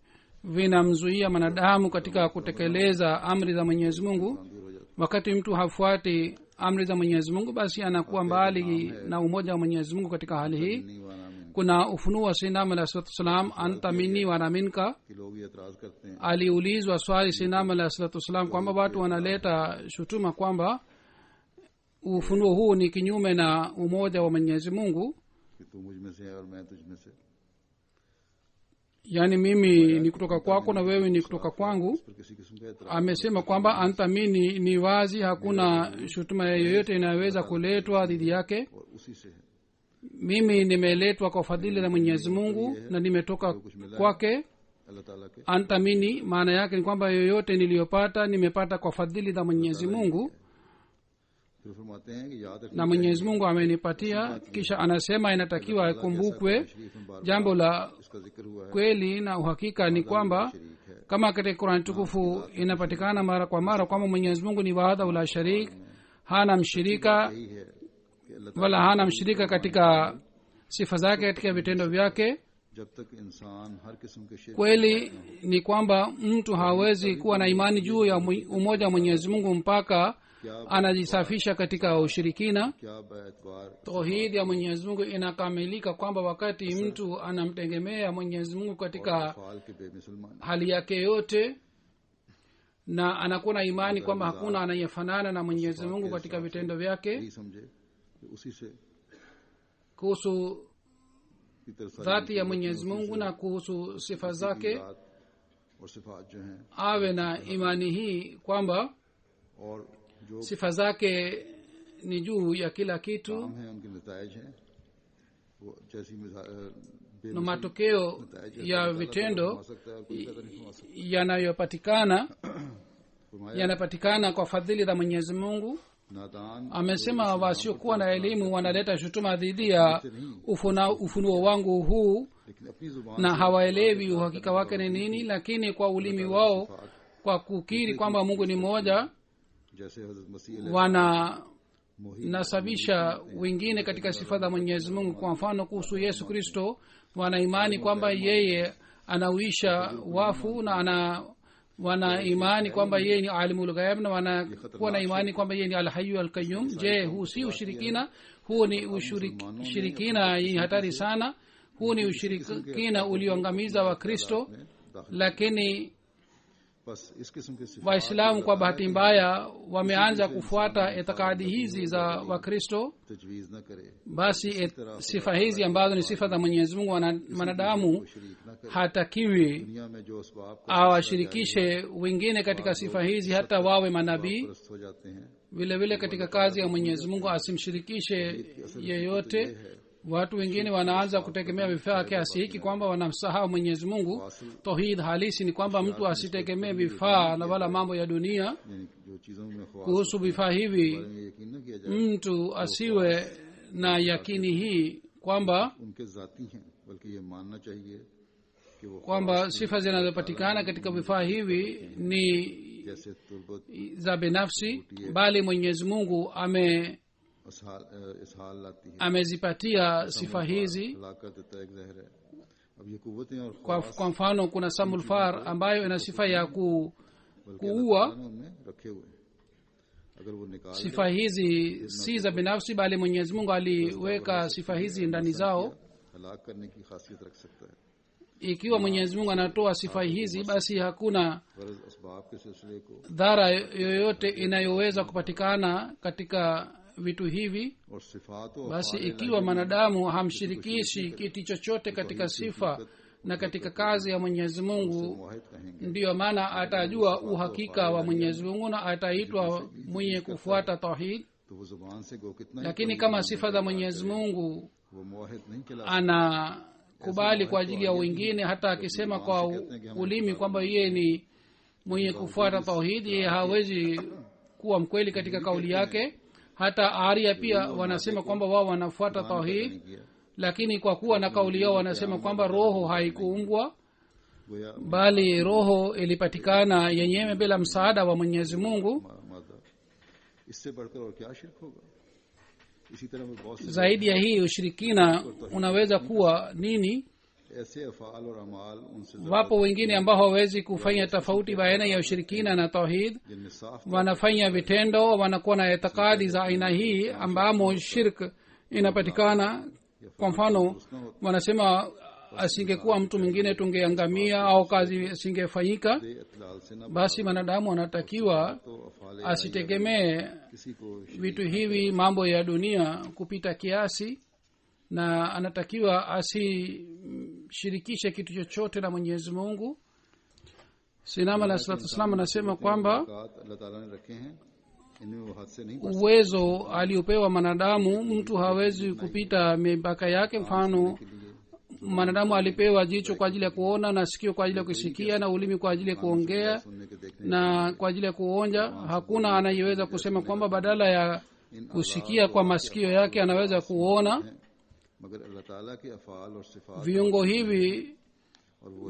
vinamzuia mwanadamu katika kutekeleza amri za Mwenyezi Mungu. दूर हो जाता Wakati mtu hafuati amri za Mwenyezi Mungu, basi anakuwa mbali na umoja wa Mwenyezi Mungu. Katika hali hii है। नहीं वाना में kuna ufunuo wa Sayyidina alayhi salatu wassalam, anta minni wa ana minka. कि लोग ये एतराज करते हैं Aliulizwa swali Sayyidina alayhi salatu wassalam kwamba watu wanaleta shutuma kwamba ufunuo huu ni kinyume na umoja wa Mwenyezi Mungu, कि तू मुझ में से है और मैं तुझ में से, yaani mimi ni kutoka kwako na wewe ni kutoka kwangu. पर किसी किस्म का एतराज Amesema kwamba anta minni ni wazi, hakuna shutuma yoyote inayoweza kuletwa dhidi yake. और उसी से है, mimi nimeletwa kwa fadhili za mwenyezi mungu na nimetoka kwake. अल्लाह ताला के antamini maana yake ni kwamba yoyote niliyopata nimepata kwa fadhili za mwenyezi mungu फिर फरमाते हैं कि याद रखना na mwenyezi mungu amenipatia. kisha anasema inatakiwa ikumbukwe jambo la इसका जिक्र हुआ है kweli na uhakika ni kwamba kama katika Qur'an tukufu inapatikana mara kwa mara kwamba mwenyezi mungu ni wahdahu la sharik, hana mshirika यही है कि अल्लाह wala hana mshirika katika sifa zake, katika vitendo vyake. जब तक इंसान हर किस्म के शिर्क kweli ni kwamba mtu hawezi kuwa na imani juu ya umoja wa mwenyezi mungu mpaka anajisafisha katika ushirikina. क्या बाएतबार tauhidi ya mwenyezi mungu inakamilika kwamba wakati mtu anamtegemea mwenyezi mungu katika फाल के बेमुसलमान hali yake yote na anakuwa na imani kwamba hakuna anayefanana na mwenyezi mungu katika vitendo vyake. यही समझे कि उसी से kuhusu की तरफ dhati ya mwenyezi mungu na kuhusu sifa zake और सिफात जो हैं awe na imani hii kwamba और जो sifa zake ni juu ya kila kitu काम है उनके नतायज हैं वो जैसी na matokeo ya vitendo हो सकता है कोई पैदा नहीं हो सकता yanayopatikana फरमाया yanapatikana kwa fadhili za mwenyezi mungu. नादान amesema wasiokuwa na elimu wanaleta shutuma dhidi ya ufunuo wangu huu लेकिन अपनी जुबान na hawaelewi uhakika wake ni nini, lakini kwa ulimi wao kwa kukiri kwamba mungu ni mmoja जैसे हजरत मसीह wananasabisha wengine katika sifa za mwenyezi mungu. kwa mfano kuhusu yesu kristo wanaimani kwamba yeye anauisha wafu na wana imani kwamba yeye ni alimul ghaib na wanakuwa na imani kwamba yeye ni alhayu alqayyum. je, huu si ushirikina? huu ni ushirikina yenye hatari sana. huu ni ushirikina ulioangamiza wa kristo. lakini बस इस किस्म के सिफात waislamu kwa bahati mbaya wameanza kufuata itikadi hizi za wakristo. तजवीज न करे basi sifa hizi ambazo ni sifa za mwenyezi mungu mwanadamu शरीक न करे hatakiwi दुनिया में जो असबाब को awashirikishe wengine katika sifa hizi hata wawe manabii. परस्त हो जाते हैं vile vile katika kazi ya mwenyezi mungu asimshirikishe yeyote. watu wengine wanaanza kutegemea vifaa kiasi hiki kwamba wanamsahau mwenyezi mungu. tauhid halisi ni kwamba mtu asitegemee vifaa na wala mambo ya dunia. यानी जो चीजों में ख्वास kuhusu vifaa hivi में यकीन न किया जाए mtu asiwe na yakini hii kwamba उनके जाती हैं बल्कि ये मानना चाहिए कि वो kwamba sifa zinazopatikana katika vifaa hivi ni जैसे Turbat za binafsi, bali mwenyezi mungu इसहाल लाती है amezipatia sifa hizi. हलाकत देता है एक जहर है। अब ये कुव्वतें और kwa mfano kuna samulfar ambayo ina sifa ya kuua. उनमें रखे हुए हैं। अगर वो निकाल sifa hizi si za binafsi bali mwenyezi mungu aliweka sifa hizi ndani zao. हलाक करने की खासियत रख सकता है। ikiwa mwenyezi mungu anatoa sifa hizi basi hakuna गरज असबाब के सिलसिले को dhara yoyote inayoweza kupatikana katika vitu hivi. और सिफात और basi ikiwa mwanadamu hamshirikishi kitu chochote katika sifa na katika kazi ya mwenyezi mungu, मुआहिद कहेंगे ndiyo maana atajua uhakika wa mwenyezi mungu na ataitwa mwenye kufuata tauhid. तो वो जुबान से गो कितना ही lakini kama sifa za mwenyezi mungu वो मुआहिद नहीं कहला anakubali kwa ajili ya wengine, hata akisema kwa ulimi kwamba yeye ni mwenye kufuata tauhid, yeye hawezi kuwa mkweli katika kauli yake. hata aria pia wanasema kwamba wao wanafuata tauhid, lakini kwa kuwa na kauli yao wanasema kwamba roho haikuumbwa गोया bali roho ilipatikana yenyewe bila msaada wa mwenyezi mungu. मादा इससे बढ़कर और क्या शिरक होगा। इसी तरह में बहुत से zaidi ya hii ushirikina unaweza kuwa nini? ऐसे अफाल और अमाल उनसे wapo wengine ambao hawawezi kufanya tofauti baina ya ushirikina na tauhid. जिनमें साफ wanafanya vitendo, wanakuwa na itikadi za aina hii ambamo shirk inapatikana. kwa mfano wanasema asingekuwa mtu mwingine tungeangamia au kazi isingefanyika. इतलाल से न basi mwanadamu anatakiwa तो अफाल asitegemee किसी को vitu hivi, mambo ya dunia kupita kiasi, na anatakiwa asishirikishe kitu chochote na mwenyezi mungu. sinama alah salatu wassalam anasema kwamba अल्लाह ताला ने रखे हैं इनमें वो हद से नहीं uwezo aliopewa mwanadamu mtu hawezi kupita mipaka yake. Mfano, mwanadamu alipewa jicho kwa ajili ya kuona na sikio kwa ajili ya kusikia na ulimi kwa ajili ya kuongea सुनने के देखने na kwa ajili ya kuonja. Hakuna anayeweza kusema kwamba badala ya kusikia kwa masikio yake anaweza kuona. मगर अल्लाह ताला के अफ़ाल और सिफ़ात Viungo hivi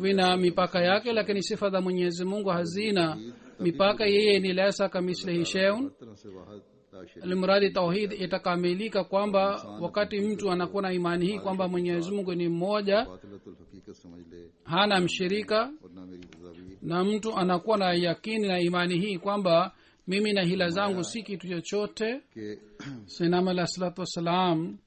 vina mipaka yake, lakini sifa za Mwenyezi Mungu hazina mipaka. Yeye ni laisa kamislihi shay'un. तरह से वाहद ताशरी Almuradi tauhid itakamilika kwamba wakati mtu anakuwa na imani hii kwamba Mwenyezi Mungu ni mmoja, बातिलतुल हकीकत समझ ले hana mshirika, और ना मेरी रज़ा भी na mtu anakuwa na yakini na imani hii kwamba mimi na hila zangu si kitu chochote. कि Sayyidina alayhi salatu wassalam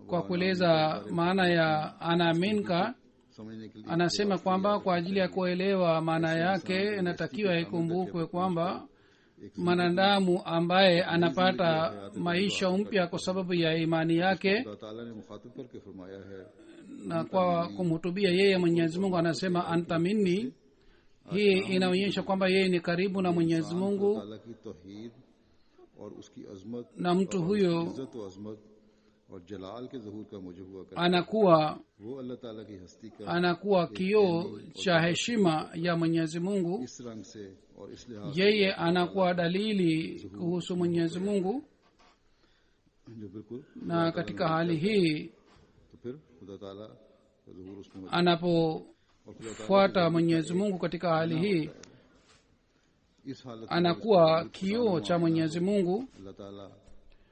kwa kueleza maana ya anaminka समझने के लिए anasema kwamba kwa ajili ya kuelewa maana yake inatakiwa ikumbukwe kwamba mwanadamu ambaye anapata maisha mpya kwa sababu ya imani yake अल्लाह ताला ने मुखातिब करके फरमाया है na kwa kumhutubia yeye Mwenyezi Mungu anasema anta minni. Hii inaonyesha kwamba yeye ni karibu na Mwenyezi Mungu, ताला की तौहीद और उसकी अजमत na mtu huyo इज्जत और अजमत और जलाल के ज़हूर का मुझे हुआ करता anakuwa वो अल्लाह ताला की हस्ती का anakuwa kioo cha heshima ya Mwenyezi Mungu. इस रंग से और इस लिहाज Yeye anakuwa dalili kuhusu Mwenyezi Mungu, जो बिल्कुल na katika hali hii तो फिर खुदा ताला का ज़हूर उसमें मौजूद anapofuata Mwenyezi Mungu katika hali hii इस हालत में anakuwa kioo cha Mwenyezi Mungu. अल्लाह ताला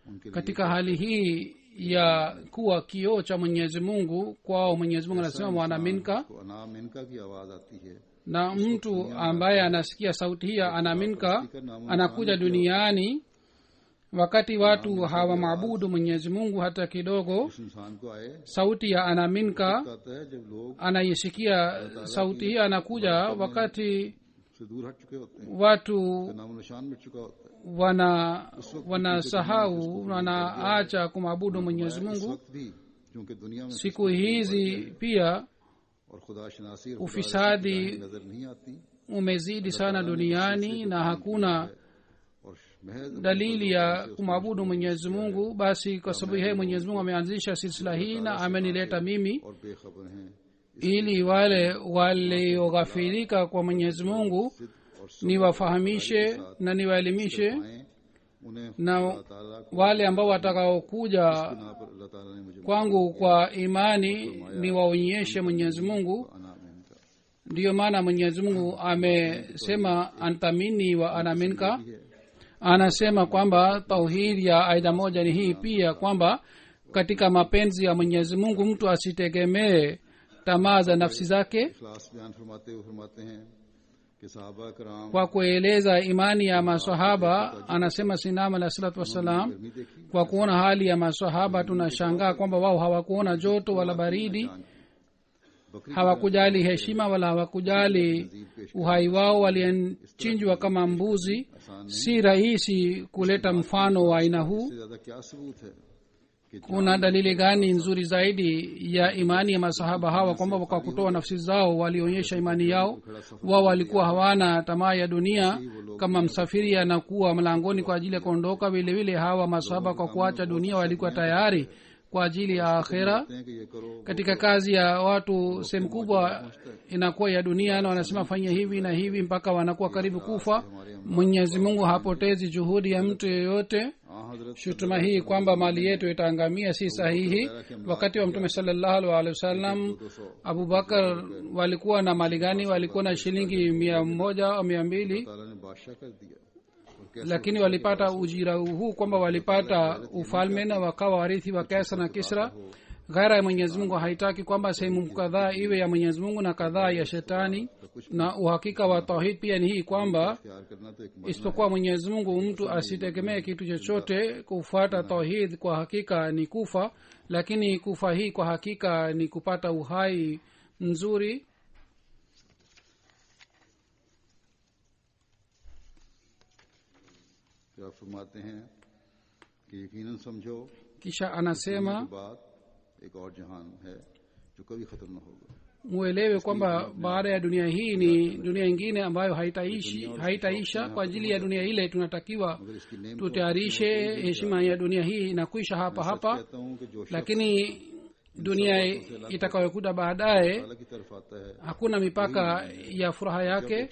उनके लिए Katika hali hii ya kuwa kioo cha Mwenyezi Mungu kwao, Mwenyezi Mungu anasema wana minka, को अनाम इनका की आवाज आती है na mtu ambaye anasikia sauti hii ya anaminka anakuja duniani wakati watu hawamaabudu Mwenyezi Mungu hata kidogo. इस इंसान को आए Sauti ya anaminka कहता है जब लोग anaisikia sauti hii anakuja wakati से दूर हट चुके होते हैं watu नामो निशान मिट चुका होता है wanasahau wanaacha kumwabudu Mwenyezi इस Mungu. वक्त भी क्योंकि दुनिया में Siku hizi pia और खुदा शनासी और खुदा ufisadi रसूल की नजर नहीं आती umezidi sana duniani na hakuna और महज dalili ya kumwabudu Mwenyezi Mungu. Basi kwa sababu yeye Mwenyezi Mungu ameanzisha silsila hii na amenileta mimi और बेखबर हैं ili wale walioghafirika kwa Mwenyezi Mungu niwafahamishe na niwaelimishe, आए उन्हें na अल्लाह ताला को wale ambao watakaokuja ना पर अल्लाह ताला ने मुझे kwangu kwa imani niwaonyeshe Mwenyezi Mungu. अनाम इनका Ndiyo maana Mwenyezi Mungu amesema antamini wa anaminka. Anasema kwamba tauhid ya aina moja ni hii pia kwamba katika mapenzi ya Mwenyezi Mungu mtu asitegemee tamaa za nafsi zake. इखलास बयान फरमाते हुए फरमाते हैं कि सहाबा कराम Kwa kueleza imani ya maswahaba anasema Sinam alayhi salatu wassalam, गर्मी देखी kwa kuona hali ya maswahaba tunashangaa kwamba wao hawakuona joto wala baridi, बकरी hawakujali heshima wala hawakujali uhai wao, walichinjwa kama mbuzi. Si rahisi kuleta mfano wa aina huu. से ज्यादा क्या सबूत है कि Kuna dalili gani nzuri zaidi ya imani ya masahaba hawa kwamba kwa kutoa nafsi zao walionyesha imani yao. Wao walikuwa hawana tamaa ya dunia. Kama msafiri anakuwa mlangoni kwa ajili ya kuondoka, vile vile hawa masahaba kwa kuacha dunia walikuwa tayari kwa ajili ya akhera. कहते हैं कि ये करो Katika kazi ya watu sehemu kubwa inakuwa ya dunia, na wanasema fanya hivi na hivi mpaka wanakuwa karibu kufa. Mwenyezi Mungu hapotezi juhudi ya mtu yeyote. हाँ हजरत Shutuma hii kwamba mali yetu itaangamia si sahihi. Wakati wa Mtume sallallahu alaihi wasallam, Abubakar walikuwa na mali gani? Walikuwa na shilingi 100 au 200, ताला ने बादशाह कर दिया और कैसे lakini walipata ujira huu kwamba walipata ufalme na wakawa warithi wa Kaisar na Kisra. Ghaira ya Mwenyezi Mungu haitaki kwamba sehemu kadhaa iwe ya Mwenyezi Mungu na kadhaa ya shetani. Na uhakika wa tauhid pia ni hii kwamba प्यार करना तो एक isipokuwa Mwenyezi Mungu mtu asitegemee kitu chochote. Kufuata tauhid kwa hakika ni kufa, lakini kufa hii kwa hakika ni kupata uhai mzuri. क्या फरमाते हैं कि यकीनन समझो Kisha anasema के बाद एक और जहान है जो कभी खत्म न होगा muelewe kwamba baada ya dunia hii ni dunia ingine ambayo haitaisha. Kwa ajili ya dunia ile tunatakiwa tutayarishe. Heshima ya dunia hii inakwisha hapa hapa, lakini dunia itakayokuja baadaye hakuna mipaka ya furaha yake.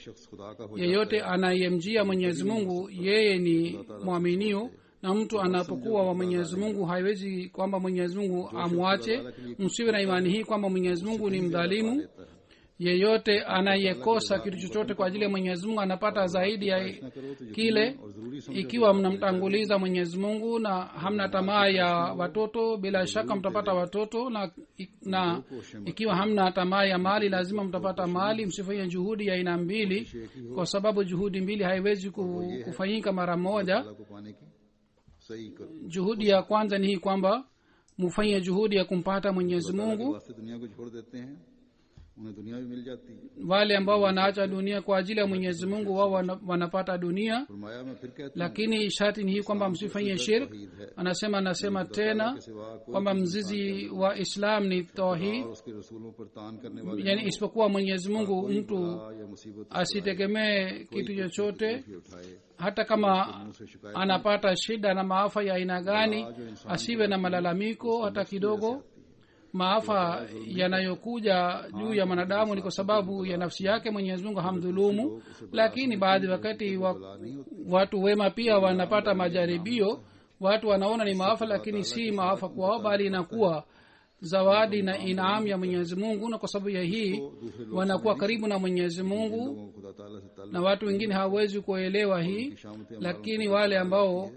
Yeyote anayemjia Mwenyezi Mungu yeye ni mwaminio, na mtu anapokuwa wa Mwenyezi Mungu haiwezi kwamba Mwenyezi Mungu amwache. Msiwe na imani hii kwamba Mwenyezi Mungu ni mdhalimu. Yeyote anayekosa kitu chochote kwa ajili ya Mwenyezi Mungu anapata zaidi ya kile. Ikiwa mnamtanguliza Mwenyezi Mungu na hamna tamaa ya watoto, bila shaka mtapata watoto, na ikiwa hamna tamaa ya mali lazima mtapata mali. Msifanye juhudi ya aina mbili, kwa sababu juhudi mbili haiwezi kufanyika mara moja. Juhudi ya kwanza ni hii kwamba mufanye juhudi ya kumpata Mwenyezi Mungu. Wale ambao wanaacha dunia kwa ajili ya Mwenyezi Mungu wao wanapata dunia, lakini sharti ni hii kwamba msifanye shirk. Anasema tena kwamba mzizi wa Islam ni tauhid, yani isipokuwa Mwenyezi Mungu mtu asitegemee kitu chochote. Hata kama anapata shida na maafa ya aina gani, asiwe na malalamiko hata kidogo. Maafa yanayokuja juu ya mwanadamu ni kwa sababu ya nafsi yake. Mwenyezi Mungu hamdhulumu, lakini baadhi wakati watu wema pia wanapata majaribio. Watu wanaona ni maafa, lakini si maafa kwao, bali inakuwa zawadi na inaam ya Mwenyezi Mungu, na kwa sababu ya hii wanakuwa karibu na Mwenyezi Mungu, na watu wengine hawawezi kuelewa hii. Lakini wale ambao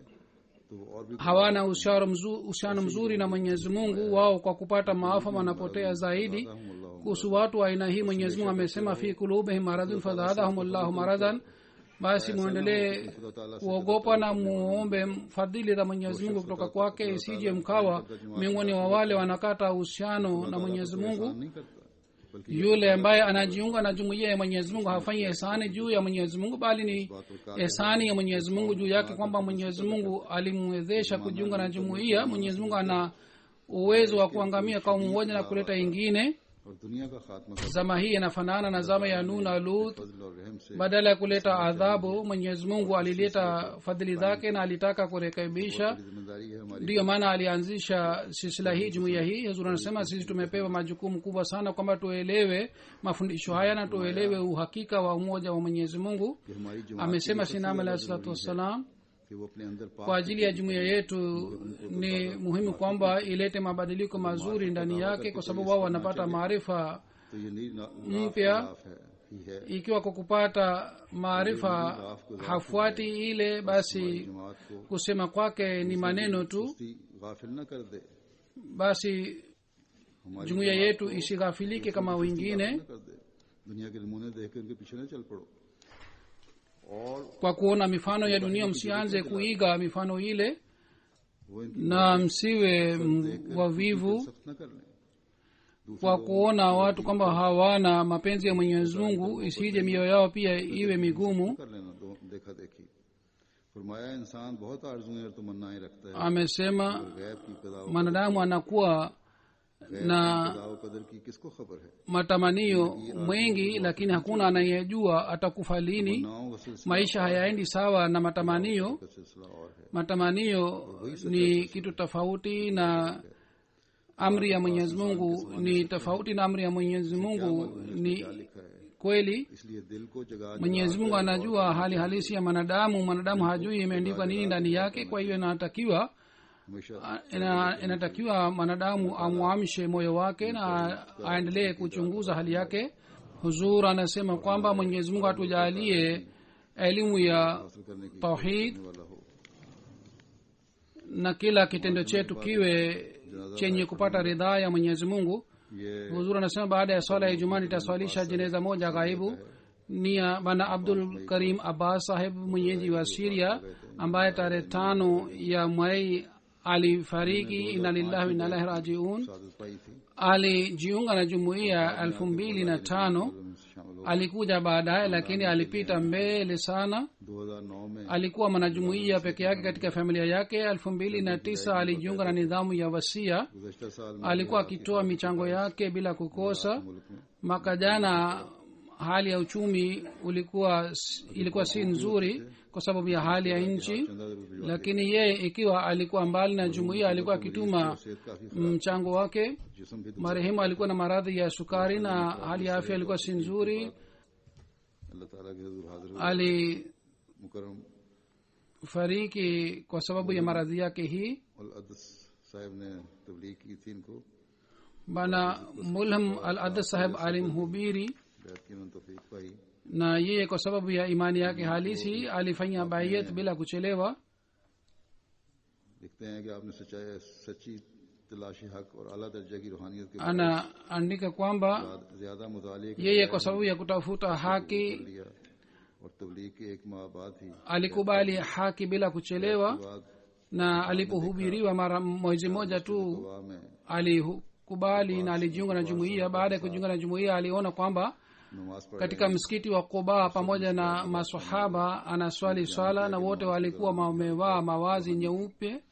hawana uhusiano mzuri na Mwenyezi Mungu, wao kwa kupata maafa wanapotea zaidi. Kuhusu watu wa aina hii Mwenyezi Mungu amesema fi kulubihim maradun fazadahumullahu maradan. Basi muendelee kuogopa na muombe fadhili za Mwenyezi Mungu kutoka kwake, isije mkawa miongoni wa wale wanakata uhusiano na Mwenyezi Mungu. Yule ambaye anajiunga na jumuiya ya Mwenyezi Mungu hafanyi ihsani juu ya Mwenyezi Mungu, bali ni ihsani ya Mwenyezi Mungu juu yake, kwamba Mwenyezi Mungu alimwezesha kujiunga na jumuiya. Mwenyezi Mungu ana uwezo wa kuangamia kaumu moja na kuleta ingine. Zama hii inafanana na zama ya Nuh na Lut. Badala ya kuleta adhabu, Mwenyezi Mungu alileta fadhili zake na alitaka kurekebisha. Ndiyo maana alianzisha silsila hii, jumuiya hii. Huzuri anasema sisi tumepewa majukumu kubwa sana kwamba tuelewe mafundisho haya na tuelewe uhakika wa umoja wa Mwenyezi Mungu. Amesema Sinam alayhi salatu wassalam, kwa ajili ya jumuiya yetu ni muhimu kwamba ilete mabadiliko mazuri ndani yake, kwa sababu wao wanapata maarifa mpya. Ikiwa kwa kupata maarifa hafuati ile, basi kusema kwake ni maneno tu. Basi jumuiya yetu isighafilike kama wengine. Kwa kuona mifano ya dunia msianze kuiga mifano ile, na msiwe wavivu kwa kuona watu kwamba hawana mapenzi ya Mwenyezi Mungu, isije mioyo yao pia iwe migumu. Amesema mwanadamu anakuwa na matamanio mengi, lakini hakuna anayejua atakufa lini. Maisha hayaendi sawa na matamanio. Matamanio ni kitu tofauti na amri ya Mwenyezi Mungu ni tofauti, na amri ya Mwenyezi Mungu ni kweli. Mwenyezi Mungu anajua hali halisi ya mwanadamu. Mwanadamu hajui imeandikwa nini ndani yake. Kwa hiyo inatakiwa mwanadamu amwamshe moyo wake na aendelee kuchunguza hali yake. Huzur anasema kwamba Mwenyezi Mungu atujalie elimu ya tauhid na kila kitendo chetu kiwe chenye kupata ridhaa ya Mwenyezi Mungu. Huzur anasema baada ya swala ya Ijumaa nitaswalisha jeneza moja ghaibu. Ni bana Abdul Karim Abbas sahib, mwenyeji wa Syria, ambaye tarehe 5 ya Mei alifariki. Inna lillahi wa inna ilaihi rajiun. Alijiunga na jumuiya 2005. Alikuja baadaye, lakini alipita mbele sana. alikuwa mwanajumuiya peke yake katika familia yake. 2009 alijiunga na nidhamu ya wasia. गुज़श्ता साल में Alikuwa akitoa michango yake bila kukosa. मुल्क में Mwaka jana hali ya uchumi ilikuwa si nzuri kwa sababu ya hali ya nchi, चंदा जरूर भिजवा lakini yeye ikiwa alikuwa mbali na jumuiya alikuwa akituma सेहत काफी mchango wake. जिस्म भी Marehemu alikuwa na maradhi ya sukari na hali ya afya ilikuwa si nzuri. अल्लाह ताला के हुजूर हाजिर हुए मुकर्रम alifariki kwa sababu ya maradhi yake hii. और अदस साहब ने तबलीग की थी इनको Bana Mulham al Adas saheb alimhubiri, बैत की उन्होंने तौफीक पाई na yeye kwa sababu ya imani yake halisi alifanya bayat bila kuchelewa. लिखते हैं कि आपने सच्ची तलाशी हक और आला दर्जे की रूहानियत के Anaandika kwamba बाद ज्यादा मुताले के yeye kwa sababu ya kutafuta haki लिया और तबलीग के एक माह बाद ही alikubali haki bila kuchelewa, बाद na alipohubiriwa mara mwezi moja tu दुआ में alikubali na alijiunga na jumuiya. Baada ya kujiunga na jumuiya aliona kwamba नमाज पढ़ katika msikiti wa Quba pamoja na masahaba anaswali swala na wote walikuwa wamevaa mawazi nyeupe,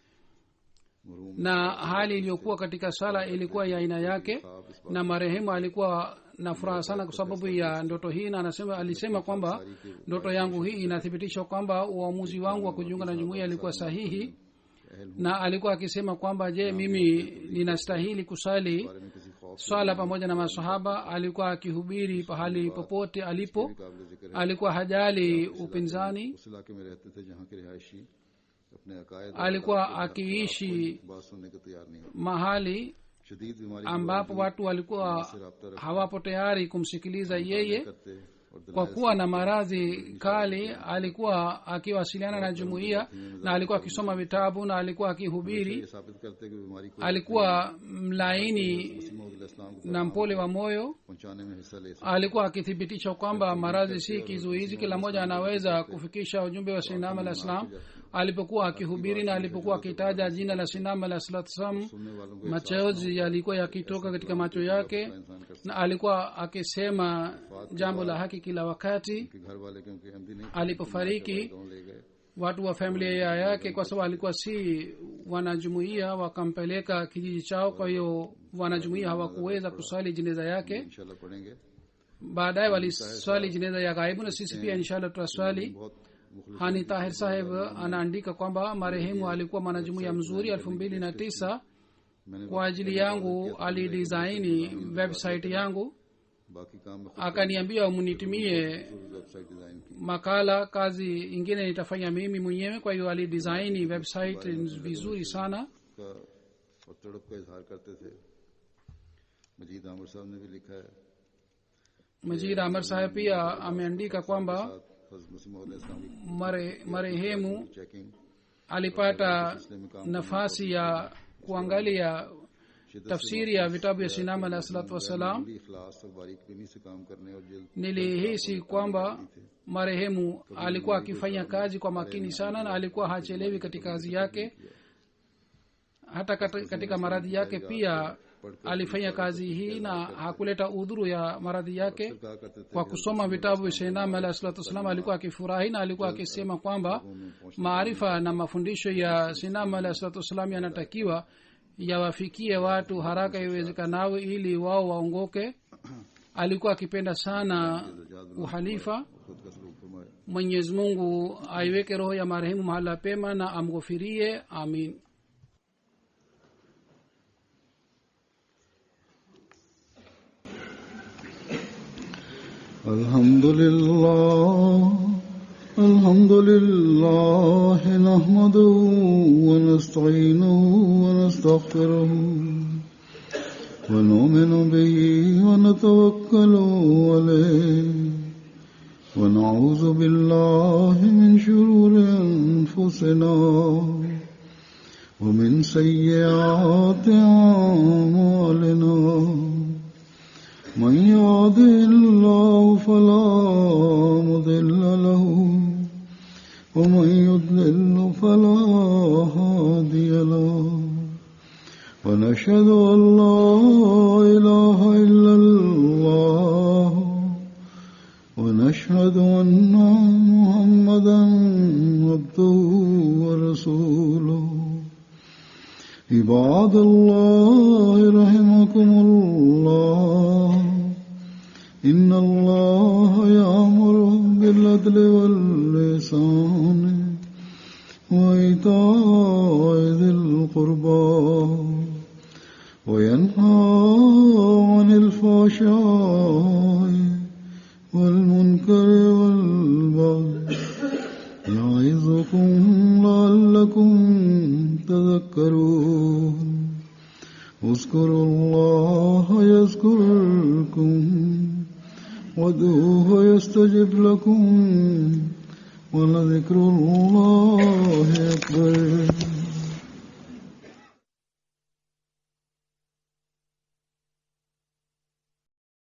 murrum na hali iliyokuwa katika swala ilikuwa ya aina yake, na marehemu alikuwa na furaha sana kwa sababu ya ndoto hii, na alisema kwamba ndoto yangu hii inathibitisha kwamba uamuzi wangu wa kujiunga na jumuiya alikuwa sahihi. Na alikuwa akisema kwamba je, mimi ninastahili kusali बारे में किसी खौफ swala pamoja na masahaba. Alikuwa akihubiri pahali popote alipo, काबिल जिक्र है alikuwa hajali upinzani, उस इलाके में रहते थे जहाँ के रिहायशी अपने अकायद alikuwa akiishi बात सुनने को तैयार नहीं होते mahali शदीद बीमारी ambapo watu walikuwa hawapo tayari kumsikiliza yeye. करते और Kwa kuwa na maradhi kali alikuwa akiwasiliana na jumuiya, na alikuwa akisoma vitabu na alikuwa akihubiri. ये साबित करते कि बीमारी को Alikuwa mlaini इस्लाम को na mpole wa moyo. पहुंचाने में हिस्सा ले सकते Alikuwa akithibitisha kwamba maradhi si kizuizi, kila mmoja anaweza kufikisha ujumbe wa Sayyidina Ahmad al-Islam. Alipokuwa akihubiri na alipokuwa akitaja jina la Sayyidina Ahmad al-Islam, सुनने वालों को machozi yalikuwa yakitoka katika macho yake, इंसान कर na alikuwa akisema jambo la haki kila wakati. कि घर वाले क्योंकि अहमदी नहीं Alipofariki गाँव ले गए watu wa familia yake, kwa sababu alikuwa si wanajumuiya, wakampeleka kijiji chao. Kwa hiyo wanajumuiya hawakuweza kuswali jeneza yake. इंशाल्लाह पढ़ेंगे Baadaye waliswali jeneza ya ghaibu, na sisi pia inshallah tutaswali. बहुत मुखलिस Hani Tahir saheb anaandika kwamba marehemu alikuwa mwanajumuiya mzuri. 2009 मैंने kwa ajili yangu alidisaini website yangu, बाकी काम में akaniambia munitumie website design की makala, kazi ingine nitafanya mimi mwenyewe. Kwa hiyo alidisaini website vizuri sana. का और तड़प का इजहार करते थे। मजीद आमिर साहब ने भी लिखा है Majid Amar saheb pia ameandika kwamba हज़रत मसीह मौद इस्लाम की marehemu checking alipata nafasi ya kuangalia tafsiri ya vitabu ya Sinama alayhi salatu wassalam. इखलास और बारीकी से काम करने और जल्द Nilihisi kwamba marehemu alikuwa akifanya kazi kwa makini sana, na alikuwa hachelewi katika kazi yake. Hata katika maradhi yake pia alifanya kazi hii na hakuleta udhuru ya maradhi yake. कहा करते थे Kwa kusoma vitabu vya Sayyidina alayhi salatu wassalam alikuwa akifurahi, na alikuwa akisema kwamba maarifa na mafundisho ya Sayyidina alayhi salatu wassalam yanatakiwa yawafikie watu haraka iwezekanavyo ili wao waongoke. Alikuwa akipenda sana uhalifa. खुद का सलूक फरमाए। Mwenyezi Mungu aiweke roho ya marehemu mahala pema na amghofirie, amin. الحمد لله نحمده ونستعينه ونستغفره ونؤمن به ونتوكل عليه ونعوذ بالله من شرور أنفسنا ومن سيئات أعمالنا من يهده الله فلا مضل له ومن يضلل فلا هادي له ونشهد أن لا إله إلا الله ونشهد أن محمدا عبده ورسوله عباد الله رحمكم الله إن الله يأمر بالعدل والإحسان وإيتاء ذي القربى وينهى عن الفحشاء والمنكر والبغي يعظكم لعلكم تذكرون اذكروا الله يذكركم وادعوه يستجب لكم ولذكر الله أكبر